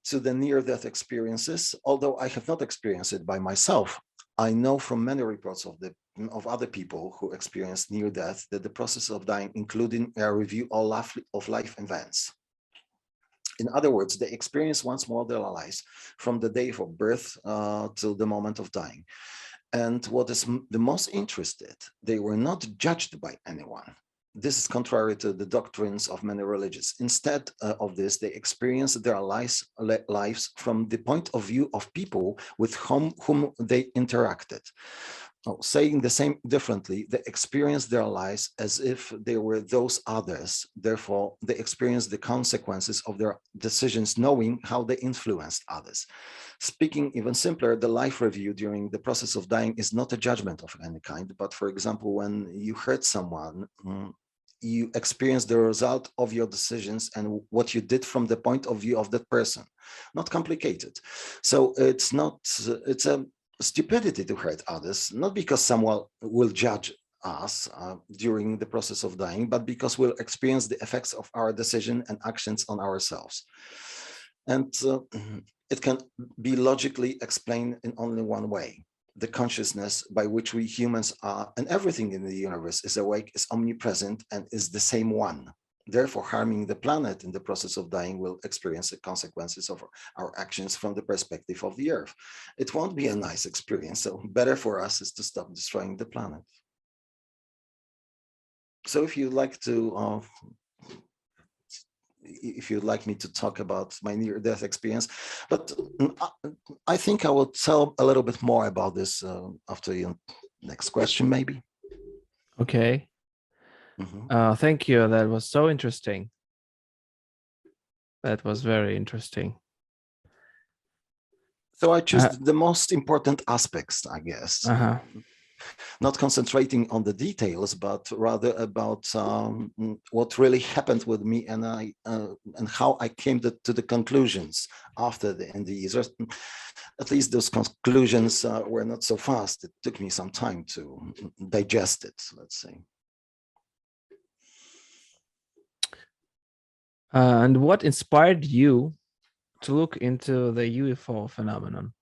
to the near-death experiences, although I have not experienced it by myself, I know from many reports of other people who experienced near death that the process of dying, including a review of life events. In other words, they experience once more their lives from the day of birth till the moment of dying. And what is the most interested, they were not judged by anyone. This is contrary to the doctrines of many religions. Instead of this, they experience their lives from the point of view of people with whom they interacted. Saying the same differently, they experience their lives as if they were those others. Therefore, they experience the consequences of their decisions, knowing how they influenced others. Speaking even simpler, the life review during the process of dying is not a judgment of any kind, but for example, when you hurt someone, you experience the result of your decisions and what you did from the point of view of that person. Not complicated. So it's a stupidity to hurt others, not because someone will judge us during the process of dying, but because we'll experience the effects of our decision and actions on ourselves. And it can be logically explained in only one way. The consciousness by which we humans are and everything in the universe is awake, is omnipresent, and is the same one. Therefore, harming the planet in the process of dying will experience the consequences of our actions from the perspective of the Earth. It won't be a nice experience, so better for us is to stop destroying the planet. So if you'd like me to talk about my near-death experience, but I think I will tell a little bit more about this after your next question, maybe. Okay. Thank you. That was so interesting. That was very interesting. So I choose the most important aspects, I guess. Not concentrating on the details, but rather about what really happened with me and how I came to the conclusions after the NDEs. At least those conclusions were not so fast. It took me some time to digest it, let's say. And what inspired you to look into the UFO phenomenon?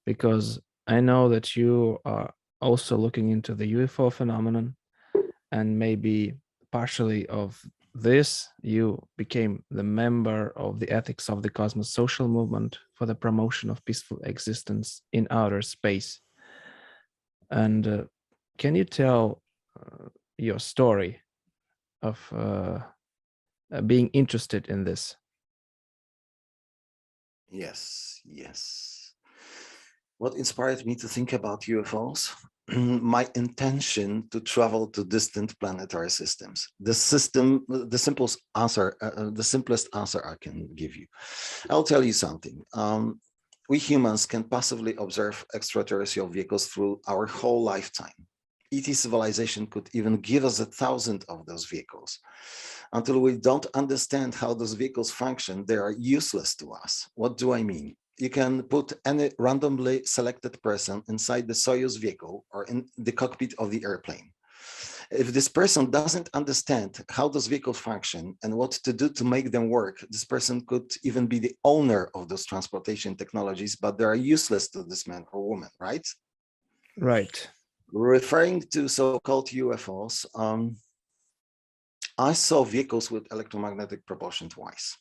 Because I know that you are also looking into the UFO phenomenon, and maybe partially of this, you became the member of the Ethics of the Cosmos social movement for the promotion of peaceful existence in outer space. And can you tell your story of being interested in this? Yes. What inspired me to think about UFOs? My intention to travel to distant planetary systems. The simplest answer I can give you. I'll tell you something. We humans can passively observe extraterrestrial vehicles through our whole lifetime. ET civilization could even give us 1,000 of those vehicles. Until we don't understand how those vehicles function, they are useless to us. What do I mean? You can put any randomly selected person inside the Soyuz vehicle or in the cockpit of the airplane. If this person doesn't understand how those vehicles function and what to do to make them work, this person could even be the owner of those transportation technologies, but they are useless to this man or woman, right? Right. Referring to so-called UFOs, I saw vehicles with electromagnetic propulsion twice.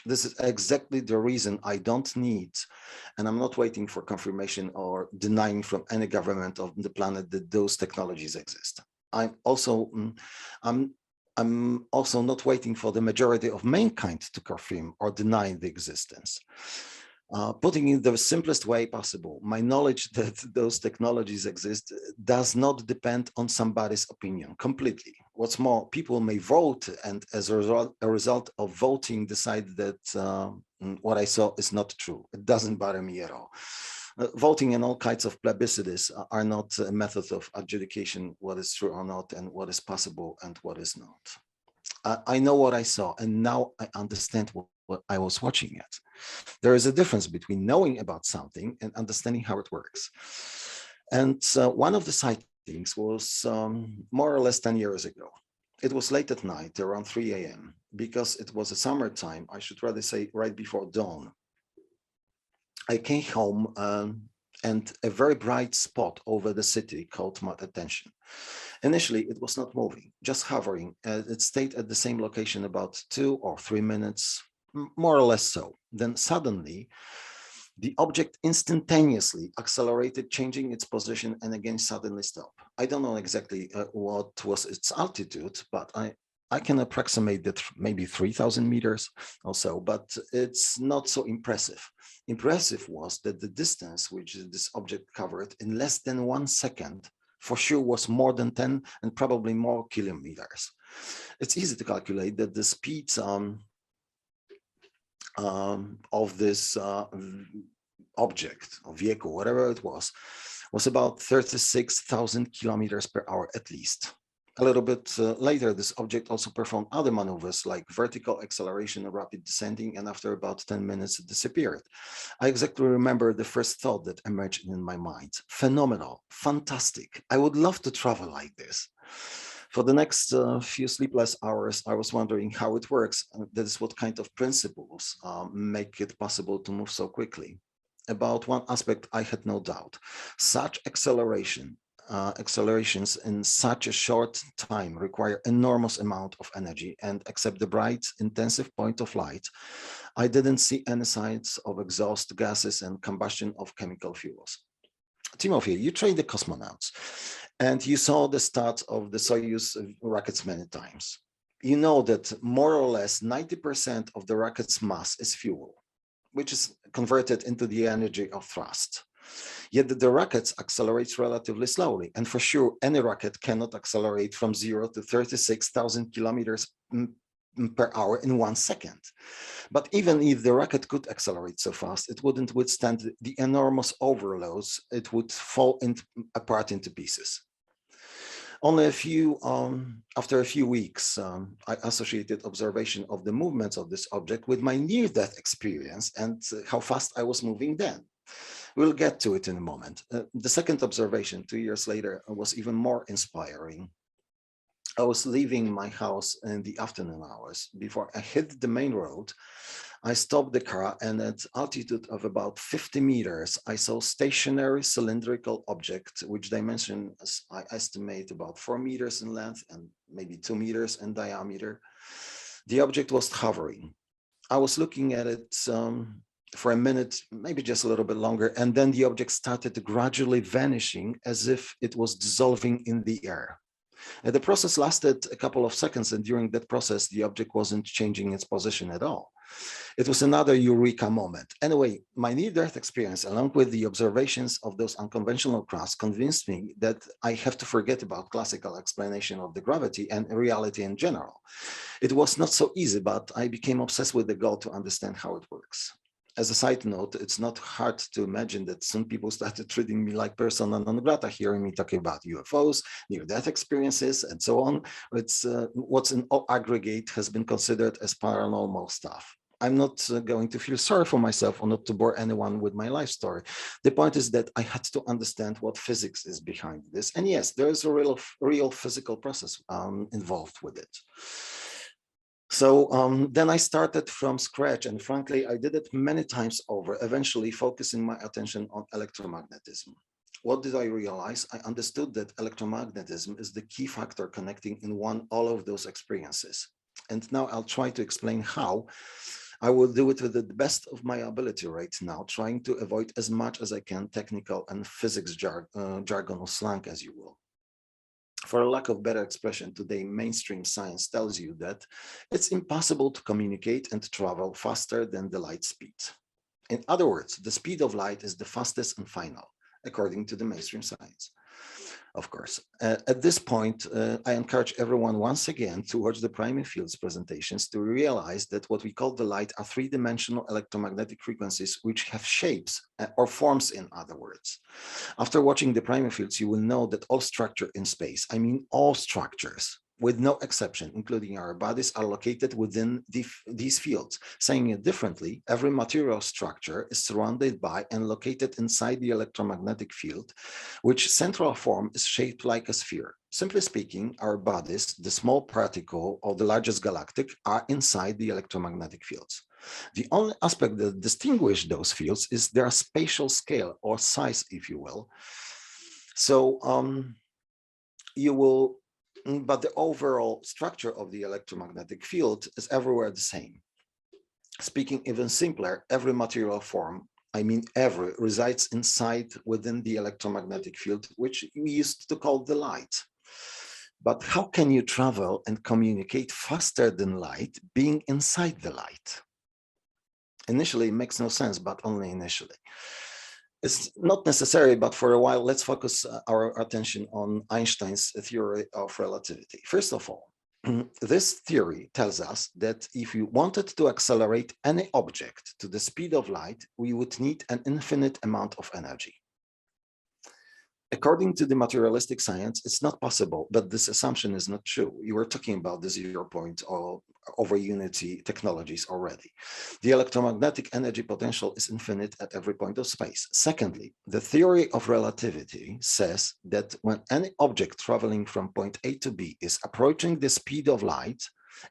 This is exactly the reason I don't need, and I'm not waiting for confirmation or denying from any government of the planet that those technologies exist. I'm also not waiting for the majority of mankind to confirm or deny the existence. Putting it the simplest way possible, my knowledge that those technologies exist does not depend on somebody's opinion completely. What's more, people may vote, and as a result of voting, decide that what I saw is not true. It doesn't bother me at all. Voting and all kinds of plebiscites are not a method of adjudication what is true or not, and what is possible and what is not. I know what I saw, and now I understand what I was watching at. There is a difference between knowing about something and understanding how it works. And one of the sightings was more or less 10 years ago. It was late at night, around 3 a.m. Because it was a summertime, I should rather say right before dawn. I came home and a very bright spot over the city caught my attention. Initially, it was not moving, just hovering. It stayed at the same location about 2 or 3 minutes, more or less so. Then suddenly, the object instantaneously accelerated, changing its position and again suddenly stopped. I don't know exactly what was its altitude, but I can approximate that maybe 3,000 meters or so, but it's not so impressive. Impressive was that the distance which this object covered in less than 1 second for sure was more than 10 and probably more kilometers. It's easy to calculate that the speed of this object or vehicle, whatever it was about 36,000 kilometers per hour at least. A little bit later, this object also performed other maneuvers like vertical acceleration and rapid descending, and after about 10 minutes, it disappeared. I exactly remember the first thought that emerged in my mind. Phenomenal, fantastic. I would love to travel like this. For the next few sleepless hours, I was wondering how it works. That is, what kind of principles make it possible to move so quickly. About one aspect, I had no doubt. Such accelerations in such a short time require enormous amount of energy, and except the bright, intensive point of light, I didn't see any signs of exhaust gases and combustion of chemical fuels. Timothy, you trained the cosmonauts and you saw the start of the Soyuz rockets many times. You know that more or less 90% of the rocket's mass is fuel, which is converted into the energy of thrust. Yet the rockets accelerate relatively slowly, and for sure, any rocket cannot accelerate from 0 to 36,000 kilometers per hour in 1 second. But even if the rocket could accelerate so fast, it wouldn't withstand the enormous overloads. It would fall apart into pieces. Only after a few weeks, I associated observation of the movements of this object with my near-death experience and how fast I was moving then. We'll get to it in a moment. The second observation 2 years later was even more inspiring. I was leaving my house in the afternoon hours. Before I hit the main road, I stopped the car, and at altitude of about 50 meters, I saw stationary cylindrical object, which dimensions I estimate about 4 meters in length and maybe 2 meters in diameter. The object was hovering. I was looking at it for a minute, maybe just a little bit longer, and then the object started gradually vanishing as if it was dissolving in the air. And the process lasted a couple of seconds, and during that process, the object wasn't changing its position at all. It was another eureka moment. Anyway, my near-death experience, along with the observations of those unconventional crafts, convinced me that I have to forget about classical explanation of the gravity and reality in general. It was not so easy, but I became obsessed with the goal to understand how it works. As a side note, it's not hard to imagine that some people started treating me like persona non grata, hearing me talking about UFOs, near-death experiences, and so on. It's what's in aggregate has been considered as paranormal stuff. I'm not going to feel sorry for myself or not to bore anyone with my life story. The point is that I had to understand what physics is behind this. And yes, there is a real physical process involved with it. So then I started from scratch, and frankly, I did it many times over, eventually focusing my attention on electromagnetism. What did I realize? I understood that electromagnetism is the key factor connecting in all of those experiences. And now I'll try to explain how. I will do it with the best of my ability right now, trying to avoid as much as I can technical and physics jargon or slang, as you will. For a lack of better expression, today mainstream science tells you that it's impossible to communicate and travel faster than the light speed. In other words, the speed of light is the fastest and final, according to the mainstream science. Of course, at this point, I encourage everyone once again to watch the primary fields presentations to realize that what we call the light are three-dimensional electromagnetic frequencies which have shapes or forms, in other words. After watching the primary fields, you will know that all structure in space, I mean all structures, with no exception, including our bodies, are located within these fields. Saying it differently, every material structure is surrounded by and located inside the electromagnetic field, which central form is shaped like a sphere. Simply speaking, our bodies, the small particle of the largest galactic, are inside the electromagnetic fields. The only aspect that distinguishes those fields is their spatial scale or size, if you will. So but the overall structure of the electromagnetic field is everywhere the same. Speaking even simpler, every material form, I mean every, resides inside within the electromagnetic field, which we used to call the light. But how can you travel and communicate faster than light being inside the light? Initially, it makes no sense, but only initially. It's not necessary, but for a while, let's focus our attention on Einstein's theory of relativity. First of all, this theory tells us that if we wanted to accelerate any object to the speed of light, we would need an infinite amount of energy. According to the materialistic science, it's not possible, but this assumption is not true. You were talking about the 0 point or over unity technologies already. The electromagnetic energy potential is infinite at every point of space. Secondly, the theory of relativity says that when any object traveling from point A to B is approaching the speed of light,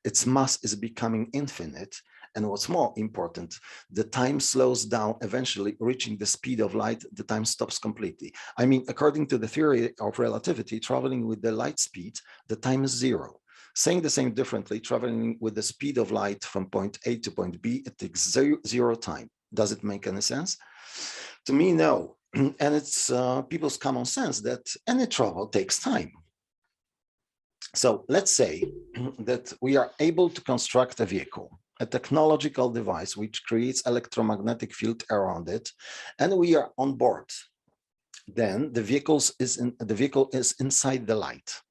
its mass is becoming infinite. And what's more important, the time slows down, eventually reaching the speed of light, the time stops completely. I mean, according to the theory of relativity, traveling with the light speed, the time is 0. Saying the same differently, traveling with the speed of light from point A to point B, it takes zero time. Does it make any sense? To me, no. And it's people's common sense that any travel takes time. So let's say that we are able to construct a vehicle, a technological device which creates electromagnetic field around it, and we are on board. Then the vehicle is inside the light.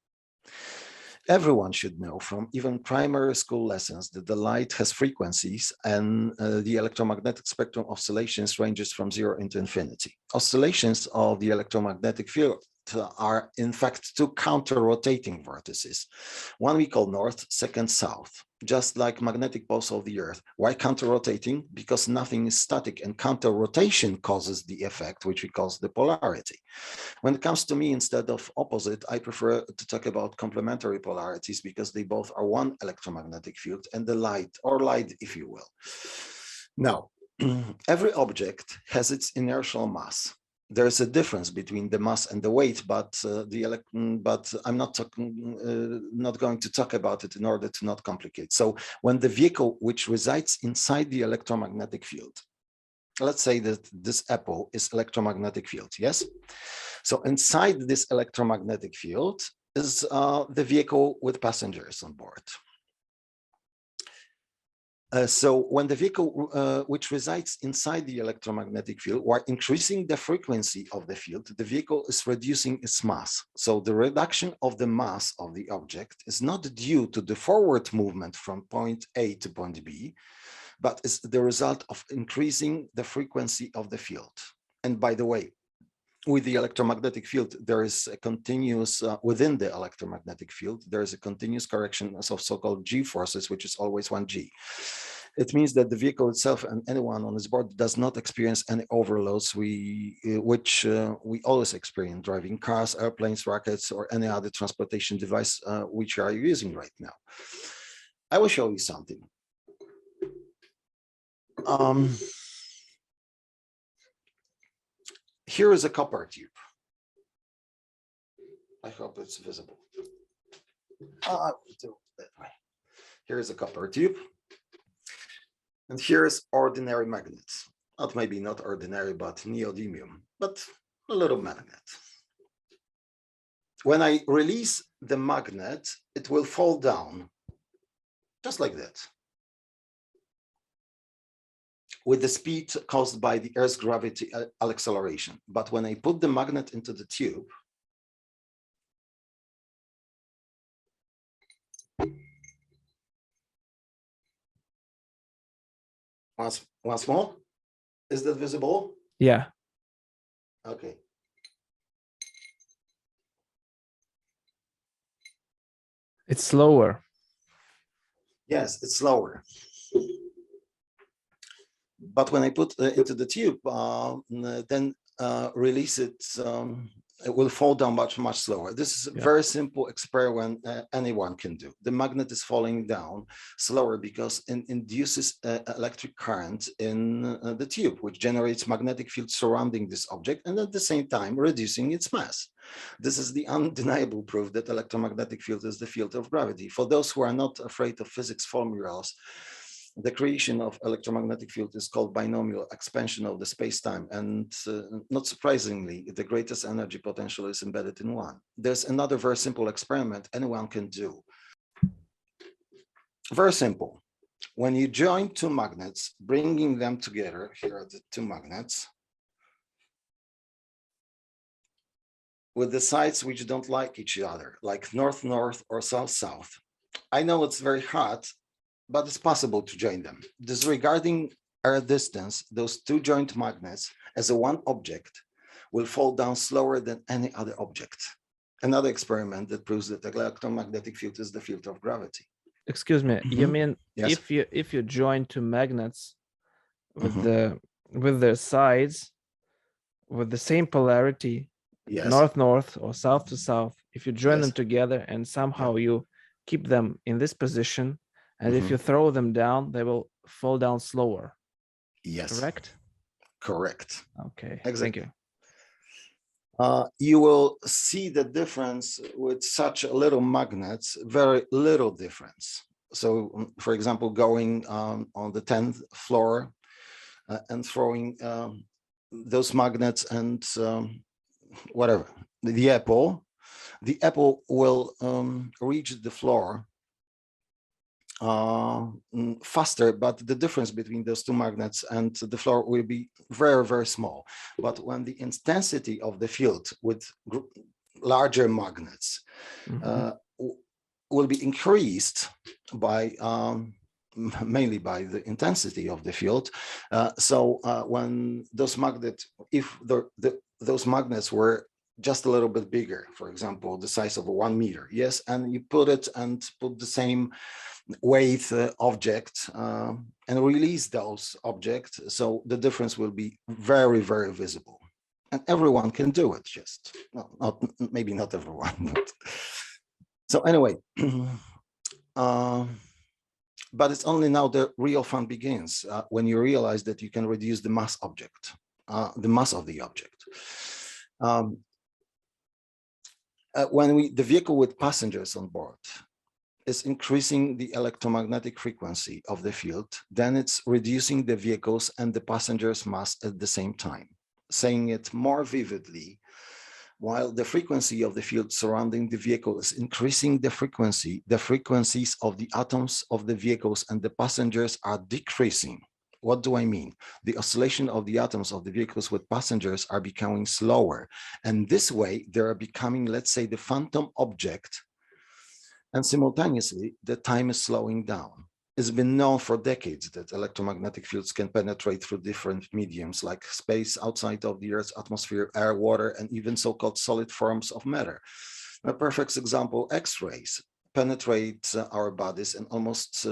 Everyone should know from even primary school lessons that the light has frequencies, and the electromagnetic spectrum oscillations ranges from 0 into infinity. Oscillations of the electromagnetic field are in fact two counter-rotating vortices. One we call north, second south, just like magnetic poles of the Earth. Why counter-rotating? Because nothing is static, and counter-rotation causes the effect, which we call the polarity. When it comes to me, instead of opposite, I prefer to talk about complementary polarities because they both are one electromagnetic field and the light, or light, if you will. Now, every object has its inertial mass. There's a difference between the mass and the weight, but I'm not going to talk about it in order to not complicate. So when the vehicle which resides inside the electromagnetic field, let's say that this apple is electromagnetic field, yes? So inside this electromagnetic field is the vehicle with passengers on board. So when the vehicle which resides inside the electromagnetic field, while increasing the frequency of the field, the vehicle is reducing its mass. So the reduction of the mass of the object is not due to the forward movement from point A to point B, but is the result of increasing the frequency of the field. And by the way, with the electromagnetic field, there is a continuous, within the electromagnetic field, there is a continuous correction of so-called G forces, which is always 1G. It means that the vehicle itself and anyone on its board does not experience any overloads, which we always experience driving cars, airplanes, rockets, or any other transportation device which you are using right now. I will show you something. Here is a copper tube. I hope it's visible. I will do it that way. Here is a copper tube. And here is ordinary magnets. Not maybe not ordinary, but neodymium, but a little magnet. When I release the magnet, it will fall down, just like that, with the speed caused by the Earth's gravity acceleration. But when I put the magnet into the tube, once more, is that visible? Yeah. Okay. It's slower. Yes, it's slower. But when I put into the tube, then release it, it will fall down much slower. This is a Yeah. very simple experiment anyone can do. The magnet is falling down slower because it induces electric current in the tube, which generates magnetic field surrounding this object and at the same time reducing its mass. This is the undeniable proof that electromagnetic field is the field of gravity. For those who are not afraid of physics formulas, the creation of electromagnetic field is called binomial expansion of the space-time, and not surprisingly, the greatest energy potential is embedded in one. There's another very simple experiment anyone can do. Very simple. When you join two magnets, bringing them together, here are the two magnets, with the sides which don't like each other, like north-north or south-south. I know it's very hard, but it's possible to join them. Disregarding air distance, those two joint magnets as a one object will fall down slower than any other object. Another experiment that proves that the electromagnetic field is the field of gravity. Excuse me, you mean Yes. if you join two magnets with Mhm. with their sides with the same polarity, Yes. north-north or south-to-south, if you join them Yes. together and somehow you keep them in this position, and if you Mhm. throw them down, they will fall down slower. Yes. Correct? Correct. Okay, thank Exactly. you. You will see the difference with such little magnets, very little difference. So, for example, going on the 10th floor and throwing those magnets and whatever, the apple will reach the floor faster, but the difference between those two magnets and the floor will be very, very small. But when the intensity of the field with larger magnets will be increased by mainly by the intensity of the field. When those magnets, if those magnets were just a little bit bigger, for example, the size of 1 meter, yes, and you put the same weight object and release those objects, so the difference will be very, very visible. And everyone can do it, just maybe not everyone. So anyway, but it's only now the real fun begins when you realize that you can reduce the mass object, the mass of the object. When the vehicle with passengers on board is increasing the electromagnetic frequency of the field, then it's reducing the vehicles and the passengers' mass at the same time. Saying it more vividly, while the frequency of the field surrounding the vehicle is increasing the frequencies of the atoms of the vehicles and the passengers are decreasing. What do I mean? The oscillation of the atoms of the vehicles with passengers are becoming slower. And this way, they are becoming, let's say, the phantom object. And simultaneously, the time is slowing down. It's been known for decades that electromagnetic fields can penetrate through different mediums like space outside of the Earth's atmosphere, air, water, and even so-called solid forms of matter. A perfect example, X-rays penetrate our bodies in almost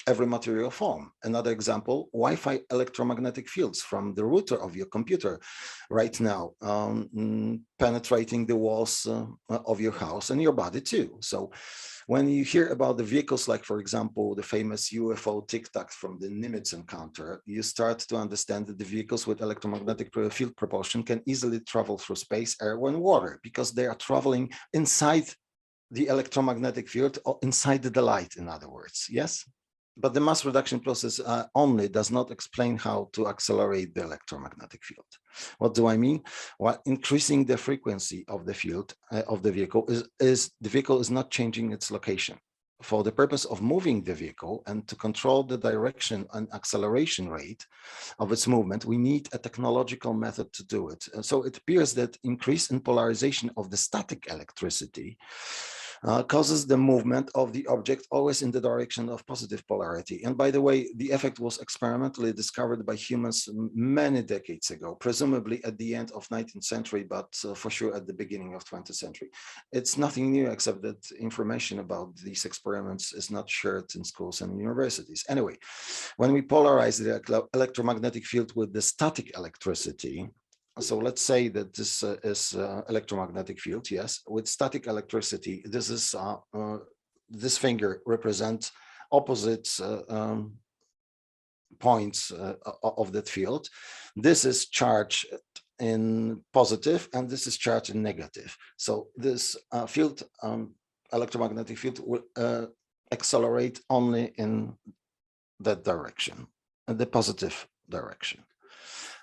every material form. Another example, Wi-Fi electromagnetic fields from the router of your computer right now, penetrating the walls of your house and your body too. So when you hear about the vehicles, like, for example, the famous UFO tic-tac from the Nimitz encounter, you start to understand that the vehicles with electromagnetic field propulsion can easily travel through space, air, and water because they are traveling inside the electromagnetic field, or inside the light, in other words, yes? But the mass reduction process only does not explain how to accelerate the electromagnetic field. What do I mean? Well, increasing the frequency of the field of the vehicle the vehicle is not changing its location. For the purpose of moving the vehicle and to control the direction and acceleration rate of its movement, we need a technological method to do it. So it appears that increase in polarization of the static electricity causes the movement of the object always in the direction of positive polarity. And by the way, the effect was experimentally discovered by humans many decades ago, presumably at the end of 19th century, but for sure at the beginning of 20th century. It's nothing new, except that information about these experiments is not shared in schools and universities. Anyway, when we polarize the electromagnetic field with the static electricity, So let's say that this is electromagnetic field. Yes, with static electricity, this finger represents opposite points of that field. This is charged in positive, and this is charged in negative. So this field, electromagnetic field, will accelerate only in that direction, in the positive direction.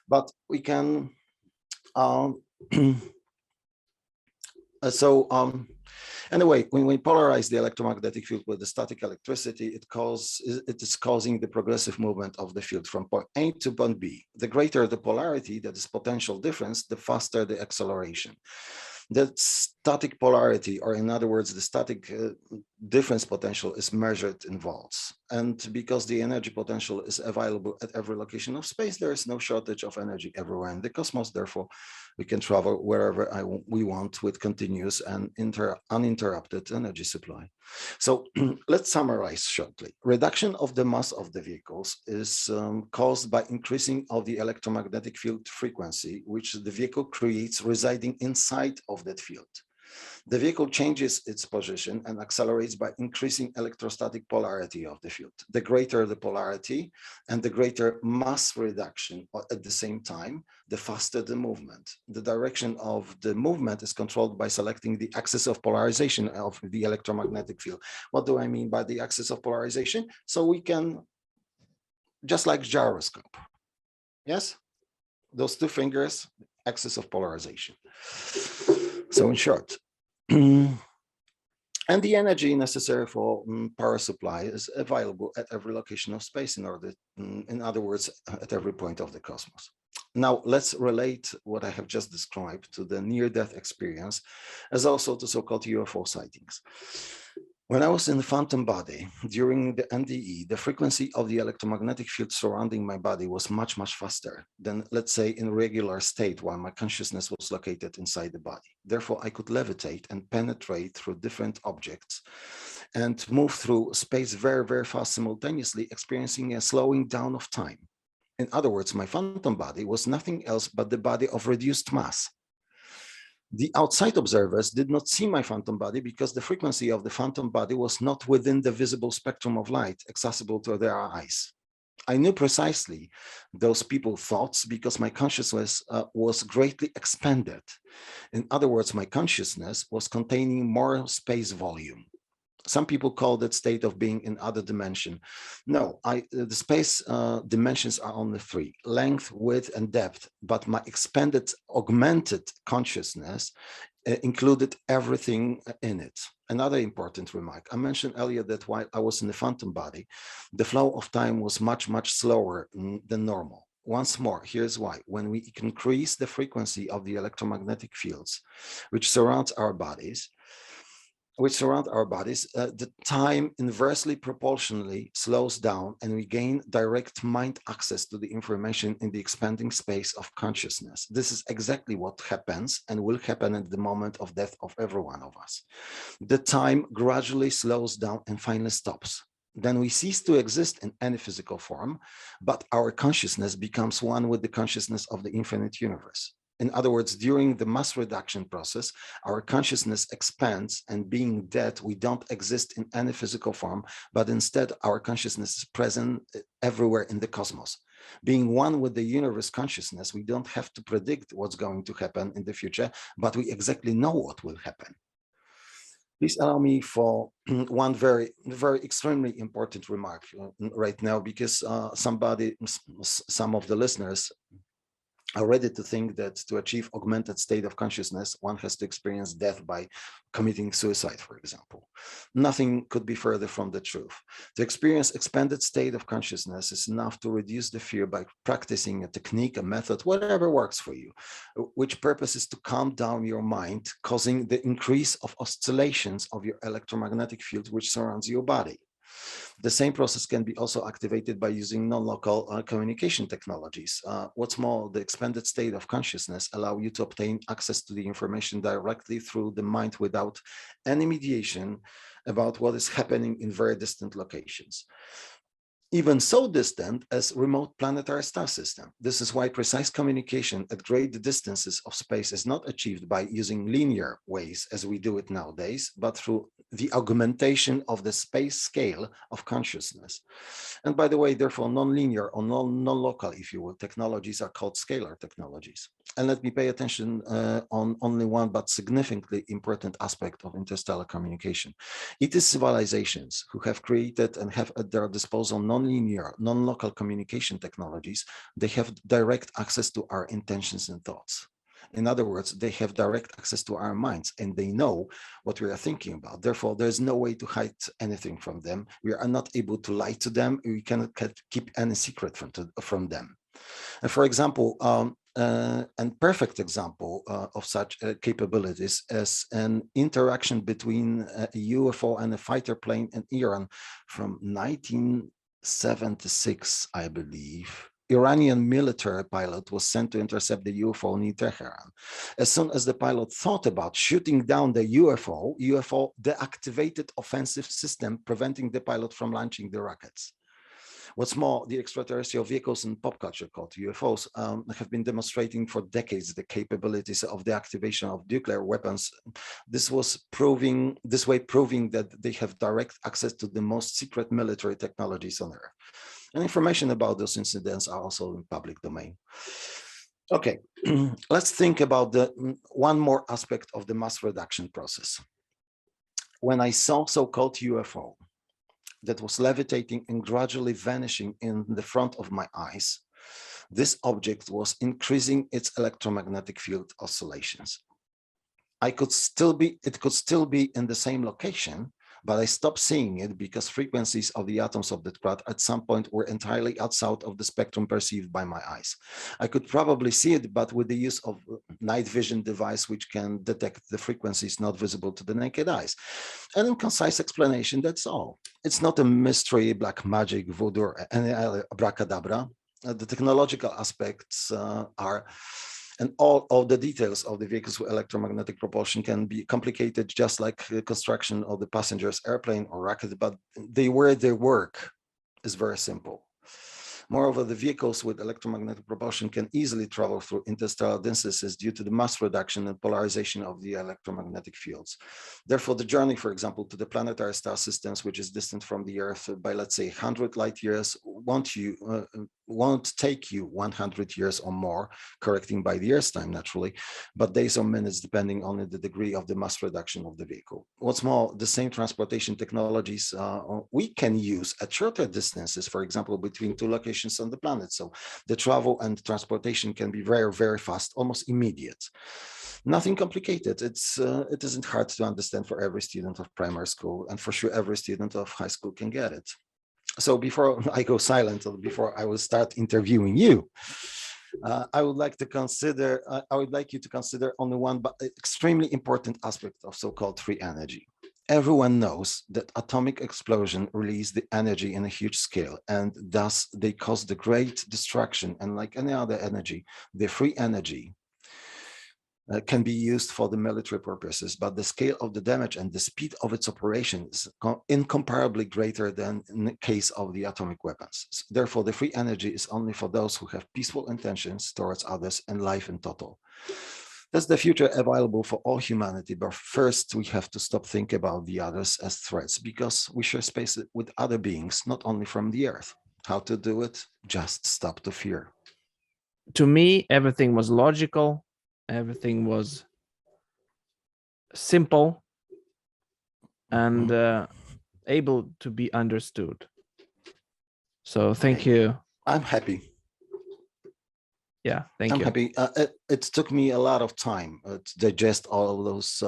But we can anyway, when we polarize the electromagnetic field with the static electricity, it is causing the progressive movement of the field from point A to point B. The greater the polarity, that is potential difference, the faster the acceleration. The static polarity, or in other words, the static difference potential, is measured in volts. And because the energy potential is available at every location of space, there is no shortage of energy everywhere in the cosmos. Therefore, we can travel wherever we want with continuous and uninterrupted energy supply. So let's summarize shortly. Reduction of the mass of the vehicles is caused by increasing of the electromagnetic field frequency, which the vehicle creates residing inside of that field. The vehicle changes its position and accelerates by increasing electrostatic polarity of the field. The greater the polarity and the greater mass reduction at the same time, the faster the movement. The direction of the movement is controlled by selecting the axis of polarization of the electromagnetic field. What do I mean by the axis of polarization? So we can, just like gyroscope, yes? Those two fingers, axis of polarization. So in short, and the energy necessary for power supply is available at every location of space, in other words, at every point of the cosmos. Now, let's relate what I have just described to the near-death experience, as also to so-called UFO sightings. When I was in the phantom body during the NDE, the frequency of the electromagnetic field surrounding my body was much, much faster than, let's say, in regular state while my consciousness was located inside the body. Therefore, I could levitate and penetrate through different objects and move through space very, very fast simultaneously, experiencing a slowing down of time. In other words, my phantom body was nothing else but the body of reduced mass. The outside observers did not see my phantom body because the frequency of the phantom body was not within the visible spectrum of light accessible to their eyes. I knew precisely those people's thoughts because my consciousness was greatly expanded. In other words, my consciousness was containing more space volume. Some people call that state of being in other dimension. No, the space dimensions are only three: length, width, and depth. But my expanded, augmented consciousness included everything in it. Another important remark: I mentioned earlier that while I was in the phantom body, the flow of time was much, much slower than normal. Once more, here's why. When we increase the frequency of the electromagnetic fields which surround our bodies, the time inversely proportionally slows down and we gain direct mind access to the information in the expanding space of consciousness. This is exactly what happens and will happen at the moment of death of every one of us. The time gradually slows down and finally stops. Then we cease to exist in any physical form, but our consciousness becomes one with the consciousness of the infinite universe. In other words, during the mass reduction process, our consciousness expands, and being dead, we don't exist in any physical form, but instead our consciousness is present everywhere in the cosmos. Being one with the universe consciousness, we don't have to predict what's going to happen in the future, but we exactly know what will happen. Please allow me for one very, very extremely important remark right now, because some of the listeners are ready to think that to achieve augmented state of consciousness, one has to experience death by committing suicide, for example. Nothing could be further from the truth. To experience expanded state of consciousness is enough to reduce the fear by practicing a technique, a method, whatever works for you, which purpose is to calm down your mind, causing the increase of oscillations of your electromagnetic field which surrounds your body. The same process can be also activated by using non-local communication technologies. What's more, the expanded state of consciousness allows you to obtain access to the information directly through the mind without any mediation about what is happening in very distant locations. even so distant as remote planetary star system. This is why precise communication at great distances of space is not achieved by using linear ways as we do it nowadays, but through the augmentation of the space scale of consciousness. And by the way, therefore, non-linear or non-local, if you will, technologies are called scalar technologies. And let me pay attention on only one but significantly important aspect of interstellar communication. It is civilizations who have created and have at their disposal non-linear, non-local communication technologies. They have direct access to our intentions and thoughts. In other words, they have direct access to our minds and they know what we are thinking about. Therefore, there's no way to hide anything from them. We are not able to lie to them. We cannot keep any secret from them. And for example, and perfect example of such capabilities as an interaction between a UFO and a fighter plane in Iran from 1976, I believe. Iranian military pilot was sent to intercept the UFO near Tehran. As soon as the pilot thought about shooting down the UFO deactivated offensive system, preventing the pilot from launching the rockets. What's more, the extraterrestrial vehicles in pop culture called UFOs have been demonstrating for decades the capabilities of the activation of nuclear weapons. This way proving that they have direct access to the most secret military technologies on Earth. And information about those incidents are also in public domain. Okay, let's think about the one more aspect of the mass reduction process. When I saw so-called UFO that was levitating and gradually vanishing in the front of my eyes, this object was increasing its electromagnetic field oscillations. It could still be in the same location, but I stopped seeing it because frequencies of the atoms of that cloud at some point were entirely outside of the spectrum perceived by my eyes. I could probably see it, but with the use of night vision device, which can detect the frequencies not visible to the naked eyes. And in concise explanation, that's all. It's not a mystery, black magic, voodoo, or any abracadabra. The technological aspects are, and all of the details of the vehicles with electromagnetic propulsion can be complicated, just like the construction of the passenger's airplane or rocket, but their work is very simple. Moreover, the vehicles with electromagnetic propulsion can easily travel through interstellar densities due to the mass reduction and polarization of the electromagnetic fields. Therefore, the journey, for example, to the planetary star systems, which is distant from the Earth by, let's say, 100 light years, won't take you 100 years or more, correcting by the Earth's time, naturally, but days or minutes, depending on the degree of the mass reduction of the vehicle. What's more, the same transportation technologies we can use at shorter distances, for example, between two locations on the planet. So the travel and transportation can be very, very fast, almost immediate. Nothing complicated. It isn't hard to understand for every student of primary school, and for sure every student of high school can get it. So before I go silent, or before I will start interviewing you, I would like you to consider only one but extremely important aspect of so-called free energy. Everyone knows that atomic explosion release the energy in a huge scale, and thus they cause the great destruction. And like any other energy, the free energy can be used for the military purposes, but the scale of the damage and the speed of its operation is incomparably greater than in the case of the atomic weapons. Therefore, the free energy is only for those who have peaceful intentions towards others and life in total. That's the future available for all humanity, but first we have to stop thinking about the others as threats, because we share space with other beings, not only from the Earth. How to do it? Just stop the fear. To me, everything was logical. Everything was simple and able to be understood. So thank you. I'm happy. Yeah, thank you. I'm happy. It took me a lot of time to digest all of those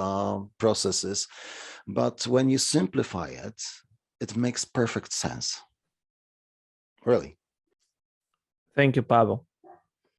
processes, but when you simplify it, it makes perfect sense. Really. Thank you, Pawel.